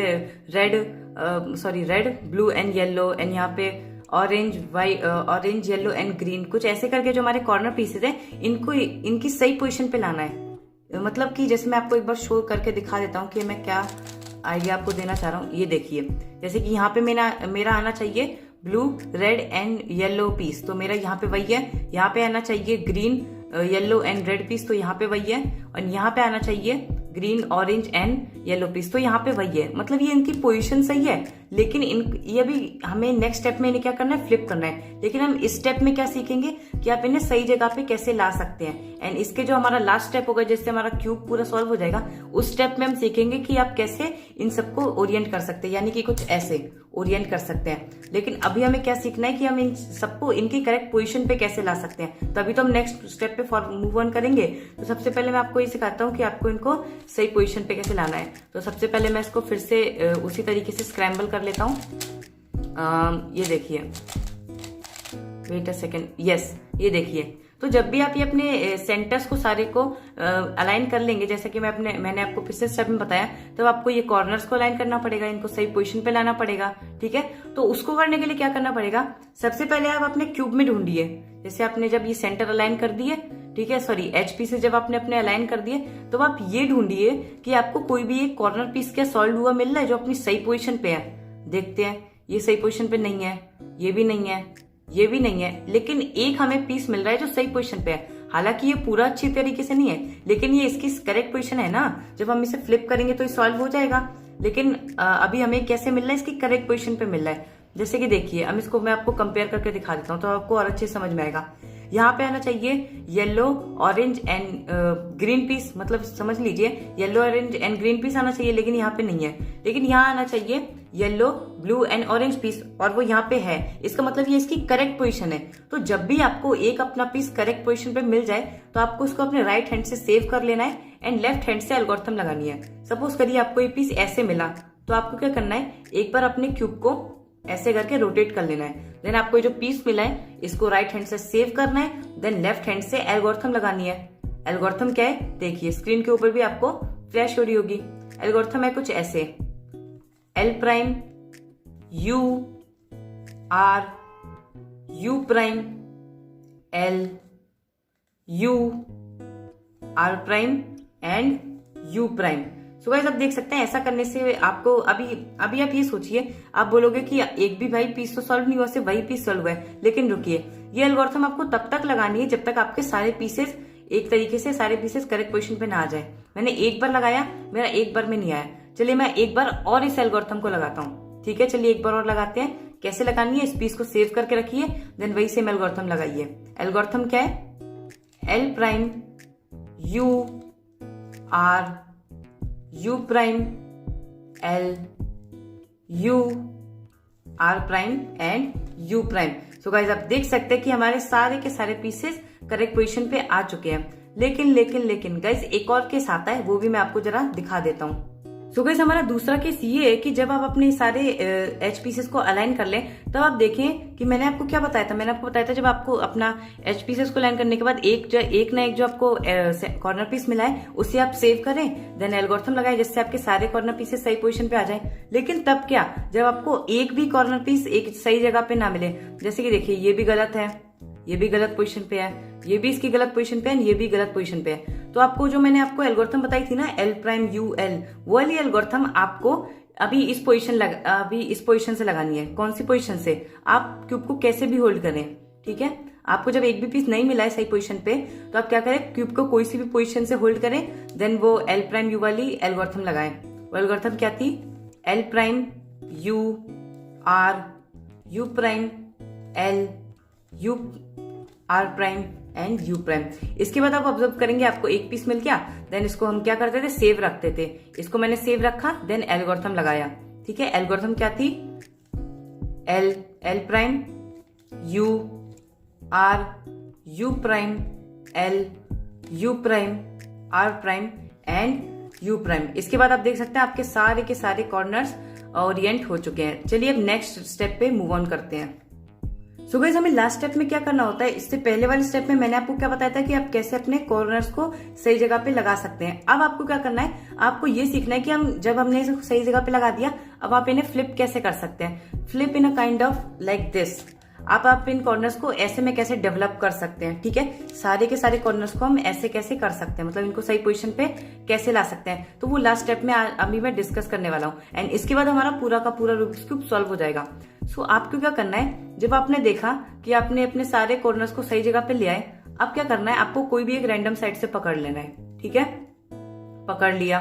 red blue and yellow and यहाँ पे ऑरेंज येलो एंड ग्रीन, कुछ ऐसे करके जो हमारे कॉर्नर पीसेस है इनको इनकी सही पोजीशन पे लाना है। मतलब कि जैसे मैं आपको एक बार शो करके दिखा देता हूँ कि मैं क्या आइडिया आपको देना चाह रहा हूँ। ये देखिए जैसे कि यहाँ पे मेरा आना चाहिए blue red and yellow piece, तो मेरा यहाँ पे वही है। यहाँ पे आना चाहिए green yellow and red piece, तो यहाँ पे वही है। और यहाँ पे आना चाहिए green orange and yellow piece, तो यहाँ पे वही है। मतलब ये इनकी पोजीशन सही है, लेकिन ये भी हमें नेक्स्ट स्टेप में इन्हें क्या करना है, फ्लिप करना है। लेकिन हम इस स्टेप में क्या सीखेंगे कि आप इन्हें सही जगह पे कैसे ला सकते हैं। एंड इसके जो हमारा लास्ट स्टेप होगा, जिससे हमारा क्यूब पूरा सॉल्व हो जाएगा, उस स्टेप में हम सीखेंगे कि आप कैसे इन सबको ओरिएंट कर सकते हैं, यानी कि कुछ ऐसे ओरिएंट कर सकते हैं। लेकिन अभी हमें क्या सीखना है कि हम इन सबको इनकी करेक्ट पोजीशन पे कैसे ला सकते हैं, तभी तो हम नेक्स्ट स्टेप पे मूव ऑन करेंगे। तो सबसे पहले मैं आपको ये सिखाता हूँ कि आपको इनको सही पोजीशन पे कैसे लाना है। तो सबसे पहले मैं इसको फिर से उसी तरीके से स्क्रैम्बल कर लेता हूँ। ये देखिए, वेट अ सेकेंड, यस ये देखिए। तो जब भी आप ये अपने सेंटर्स को सारे को अलाइन कर लेंगे, जैसा कि मैंने आपको पिछले स्टेप में बताया, तब आपको ये कॉर्नर्स को अलाइन करना पड़ेगा, इनको सही पोजीशन पे लाना पड़ेगा। ठीक है, तो उसको करने के लिए क्या करना पड़ेगा, सबसे पहले आप अपने क्यूब में ढूंढिए। जैसे आपने जब ये सेंटर अलाइन कर दिए, ठीक है, सॉरी एच पी से जब आपने अपने अलाइन कर दिए, तो आप ये ढूंढिए कि आपको कोई भी एक कॉर्नर पीस क्या सॉल्व हुआ मिल रहा है जो अपनी सही पोजीशन पे है। देखते हैं, ये सही पोजीशन पे नहीं है, ये भी नहीं है, ये भी नहीं है, लेकिन एक हमें पीस मिल रहा है जो सही पोजीशन पे है। हालांकि ये पूरा अच्छी तरीके से नहीं है, लेकिन ये इसकी करेक्ट पोजीशन है ना। जब हम इसे फ्लिप करेंगे तो ये सॉल्व हो जाएगा। लेकिन अभी हमें कैसे मिल रहा है, इसकी करेक्ट पोजीशन पे मिल रहा है। जैसे कि देखिए, अब इसको मैं आपको कंपेयर करके दिखा देता हूँ तो आपको और अच्छे समझ में आएगा। यहाँ पे आना चाहिए yellow orange and green peas, मतलब समझ लीजिए yellow orange and green peas आना चाहिए, लेकिन यहाँ पे नहीं है। लेकिन यहाँ आना चाहिए yellow blue and orange piece, और वो यहाँ पे है। इसका मतलब ये इसकी करेक्ट पोजीशन है। तो जब भी आपको एक अपना पीस करेक्ट पोजीशन पे मिल जाए तो आपको उसको अपने राइट हैंड से सेव कर लेना है एंड लेफ्ट हैंड से एल्गोरिथम लगानी है। सपोज करिए आपको ये पीस ऐसे मिला, तो आपको क्या करना है, एक बार अपने क्यूब को ऐसे करके रोटेट कर लेना है। देन आपको ये जो पीस मिला है इसको राइट हैंड से सेव करना है, देन लेफ्ट हैंड से एल्गोरिथम लगानी है। एल्गोरिथम क्या है, देखिए स्क्रीन के ऊपर भी आपको फ्लैश हो रही होगी। एल्गोरिथम है कुछ ऐसे, L prime U R U prime L U R prime and U prime. So guys आप देख सकते हैं ऐसा करने से आपको अभी आप ये सोचिए, आप बोलोगे कि एक भी भाई पीस तो सॉल्व नहीं हुआ, सिर्फ वही पीस सॉल्व हुआ है। लेकिन रुकिए, ये एल्गोरिथम आपको तब तक लगानी है जब तक आपके सारे पीसेस एक तरीके से सारे पीसेस करेक्ट पोजीशन पे ना आ जाए। मैंने एक बार लगाया, मेरा एक बार में नहीं आया। चलिए मैं एक बार और इस एल्गोरिथम को लगाता हूँ। ठीक है, चलिए एक बार और लगाते हैं। कैसे लगानी है, इस पीस को सेव करके रखिए, देन वही सेम एल्गोरिथम लगाइए। एल्गोरिथम क्या है, L prime U R U prime L U R prime and U prime. So guys आप देख सकते हैं कि हमारे सारे के सारे पीसेस करेक्ट पोजीशन पे आ चुके हैं। लेकिन गाइस एक और केस आता है, वो भी मैं आपको जरा दिखा देता हूँ। सो गाइस हमारा दूसरा केस ये है कि जब आप अपने सारे एच पीसेस को अलाइन कर लें, तब आप देखें कि मैंने आपको क्या बताया था। मैंने आपको बताया था जब आपको अपना एच पीसेस को अलाइन करने के बाद एक ना एक जो आपको कॉर्नर पीस मिला है उसे आप सेव करें, देन एल्गोरिथम लगाएं जिससे आपके सारे कॉर्नर पीसेस सही पोजीशन पे आ जाए। लेकिन तब क्या, जब आपको एक भी कॉर्नर पीस एक सही जगह पे ना मिले, जैसे कि देखिए ये भी गलत है, ये भी गलत पोजीशन पे है, ये भी इसकी गलत पोजीशन पे है, ये भी गलत पोजीशन पे है, तो आपको जो मैंने आपको एल्गोरिथम बताई थी ना, एल प्राइम यू एल, वो वाली एल्गोरिथम आपको अभी इस पोजीशन से लगानी है। कौन सी पोजीशन से, आप क्यूब को कैसे भी होल्ड करें। ठीक है, आपको जब एक भी पीस नहीं मिला है सही पोजीशन पे, तो आप क्या करें, क्यूब को कोई सी भी पोजीशन से होल्ड करें, देन वो एल प्राइम यू वाली एल्गोरिथम लगाएं। वो एल्गोरिथम क्या थी, L prime U R U prime L U R prime and U prime. इसके बाद आप ऑब्जर्व करेंगे आपको एक पीस मिल गया, देन इसको हम क्या करते थे, सेव रखते थे। इसको मैंने सेव रखा, देन एल्गोरिथम लगाया। ठीक है, एल्गोरिथम क्या थी, L prime U R U prime L U prime R prime and U prime. इसके बाद आप देख सकते हैं आपके सारे के सारे कॉर्नर्स ओरिएंट हो चुके हैं। चलिए अब नेक्स्ट स्टेप पे मूव ऑन करते हैं। सो गाइस हमें लास्ट स्टेप में क्या करना होता है, इससे पहले वाले स्टेप में मैंने आपको क्या बताया था कि आप कैसे अपने कॉर्नर्स को सही जगह पे लगा सकते हैं। अब आपको क्या करना है, आपको ये सीखना है कि हम जब हमने इसे सही जगह पे लगा दिया, अब आप इन्हें फ्लिप कैसे कर सकते हैं। Flip in a kind of like this. आप इन कॉर्नर्स को ऐसे में कैसे डेवलप कर सकते हैं। ठीक है, सारे के सारे कॉर्नर्स को हम ऐसे कैसे कर सकते हैं, मतलब इनको सही पोजीशन पे कैसे ला सकते हैं, तो वो लास्ट स्टेप में अभी मैं डिस्कस करने वाला हूँ। एंड इसके बाद हमारा पूरा का पूरा रूबिक्स क्यूब सॉल्व हो जाएगा। सो आपको क्या करना है, जब आपने देखा कि आपने अपने सारे कॉर्नर्स को सही जगह पे ले आए, अब क्या करना है, आपको कोई भी एक रैंडम साइड से पकड़ लेना है। ठीक है, पकड़ लिया।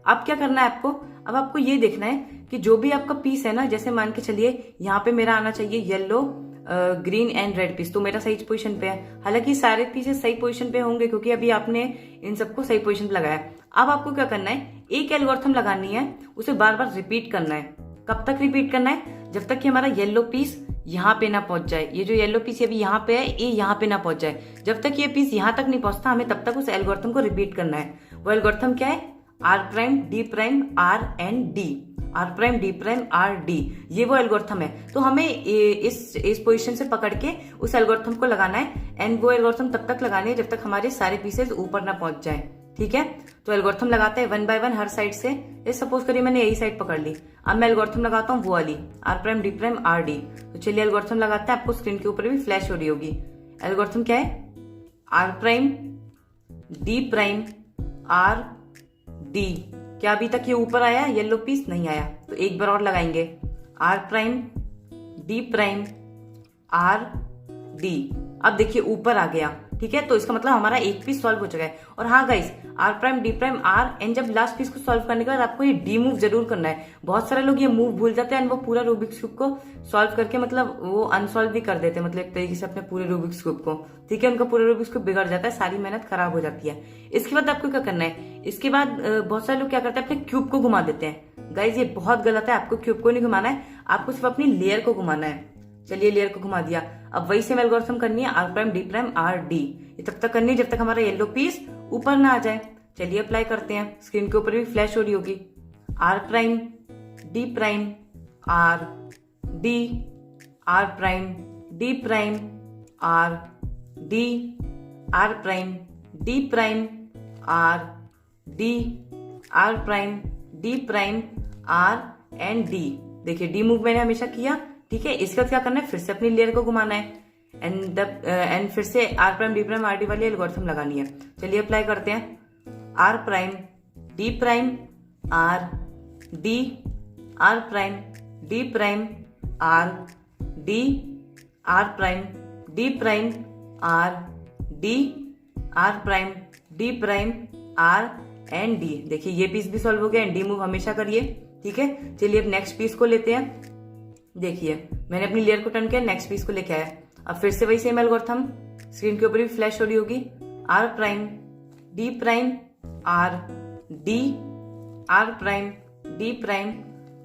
अब क्या करना है आपको, अब आपको ये देखना है कि जो भी आपका पीस है ना, जैसे मान के चलिए यहाँ पे मेरा आना चाहिए yellow green and red piece, तो मेरा सही पोजीशन पे है। हालांकि सारे पीसेस सही पोजीशन पे होंगे क्योंकि अभी आपने इन सबको सही पोजीशन पे लगाया। अब आपको क्या करना है, एक एल्गोरिथम लगानी है, उसे बार बार रिपीट करना है। कब तक रिपीट करना है, जब तक कि हमारा येलो पीस यहाँ पे ना पहुंच जाए। ये जो येलो पीस अभी यहाँ पे है, ये यहाँ पे ना पहुंच जाए। जब तक ये पीस यहाँ तक नहीं पहुंचता, हमें तब तक उस एल्गोरिथम को रिपीट करना है। वो एल्गोरिथम क्या है, R prime D prime R and D, R prime D prime R D, ये वो एल्गोरिथम है। तो हमें इस पोजीशन से पकड़ के उस एल्गोरिथम को लगाना है। एंड वो एल्गोरिथम तब तक लगानी है जब तक हमारे सारे पीसेस ऊपर ना पहुंच जाए। ठीक है, तो एल्गोरिथम लगाते हैं one by one her side से। ये सपोज करिए मैंने यही साइड पकड़ ली, अब मैं एल्गोरिथम लगाता हूँ वो वाली, R prime D prime R D. तो चलिए एल्गोरिथम लगाते हैं, आपको स्क्रीन के ऊपर भी फ्लैश हो रही होगी। एल्गोरिथम क्या है, R prime D prime R D. क्या अभी तक ये ऊपर आया, येलो पीस नहीं आया, तो एक बार और लगाएंगे, R prime D prime R D. अब देखिए ऊपर आ गया। ठीक है, तो इसका मतलब हमारा एक पीस सॉल्व हो चुका है। और हाँ guys, R prime D prime R and जब लास्ट पीस को सॉल्व करने के बाद आपको ये डी मूव जरूर करना है। बहुत सारे लोग ये मूव भूल जाते हैं एंड वो पूरा रूबिक्स क्यूब को सॉल्व करके मतलब वो अनसॉल्व भी कर देते हैं, मतलब एक तरीके से अपने पूरे रूबिक्स क्यूब को। ठीक है, उनका पूरा रूबिक्स क्यूब बिगड़ जाता है, सारी मेहनत खराब हो जाती है। इसके बाद आपको क्या करना है, इसके बाद बहुत सारे लोग क्या करते हैं, अपने क्यूब को घुमा देते हैं। गाइज ये बहुत गलत है, आपको क्यूब को नहीं घुमाना है, आपको सिर्फ अपनी लेयर को घुमाना है। चलिए लेयर को घुमा दिया। अब वही सेम एल्गोरिथम करनी है, R prime D prime R D. ये तब तक करनी है जब तक हमारा येलो पीस ऊपर ना आ जाए। चलिए अप्लाई करते हैं, स्क्रीन के ऊपर भी फ्लैश हो रही होगी। R prime D prime R D, R prime D prime R D, R prime D prime R D, R prime D prime R and D. देखिए डी मूव मैंने हमेशा किया, ठीक है। इसके बाद क्या करना है, फिर से अपनी लेयर को घुमाना है एंड फिर से R prime D prime R D वाली एल्गोरिथम लगानी है। चलिए अप्लाई करते हैं। R prime D prime R D, R prime D prime R D, R prime D prime R D, R prime D prime R and D. देखिए ये piece भी solve हो गया एंड डी मूव हमेशा करिए, ठीक है। चलिए अब नेक्स्ट पीस को लेते हैं। देखिए मैंने अपनी लेयर को टर्न किया, नेक्स्ट पीस को लेके आया। अब फिर से वही सेम एल्गोरिथम स्क्रीन के ऊपर भी फ्लैश हो रही होगी। R prime D prime R D, R prime D prime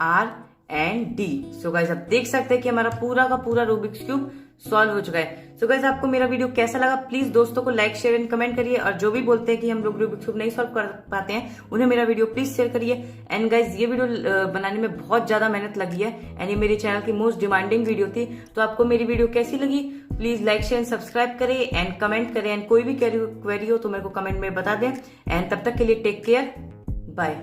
R and D. So guys आप देख सकते हैं कि हमारा पूरा का पूरा रूबिक्स क्यूब सॉल्व हो चुका है। सो गाइस आपको मेरा वीडियो कैसा लगा प्लीज दोस्तों को लाइक शेयर एंड कमेंट करिए, और जो भी बोलते हैं कि हम लोग रूबिक्स क्यूब नहीं सॉल्व कर पाते हैं उन्हें मेरा वीडियो प्लीज शेयर करिए। एंड गाइस ये वीडियो बनाने में बहुत ज्यादा मेहनत लगी है एंड ये मेरे चैनल की मोस्ट डिमांडिंग वीडियो थी। तो आपको मेरी वीडियो कैसी लगी please like share and subscribe करें एंड कमेंट करें, एंड कोई भी क्वेरी हो तो मेरे को कमेंट में बता दें। एंड तब तक के लिए टेक केयर, बाय।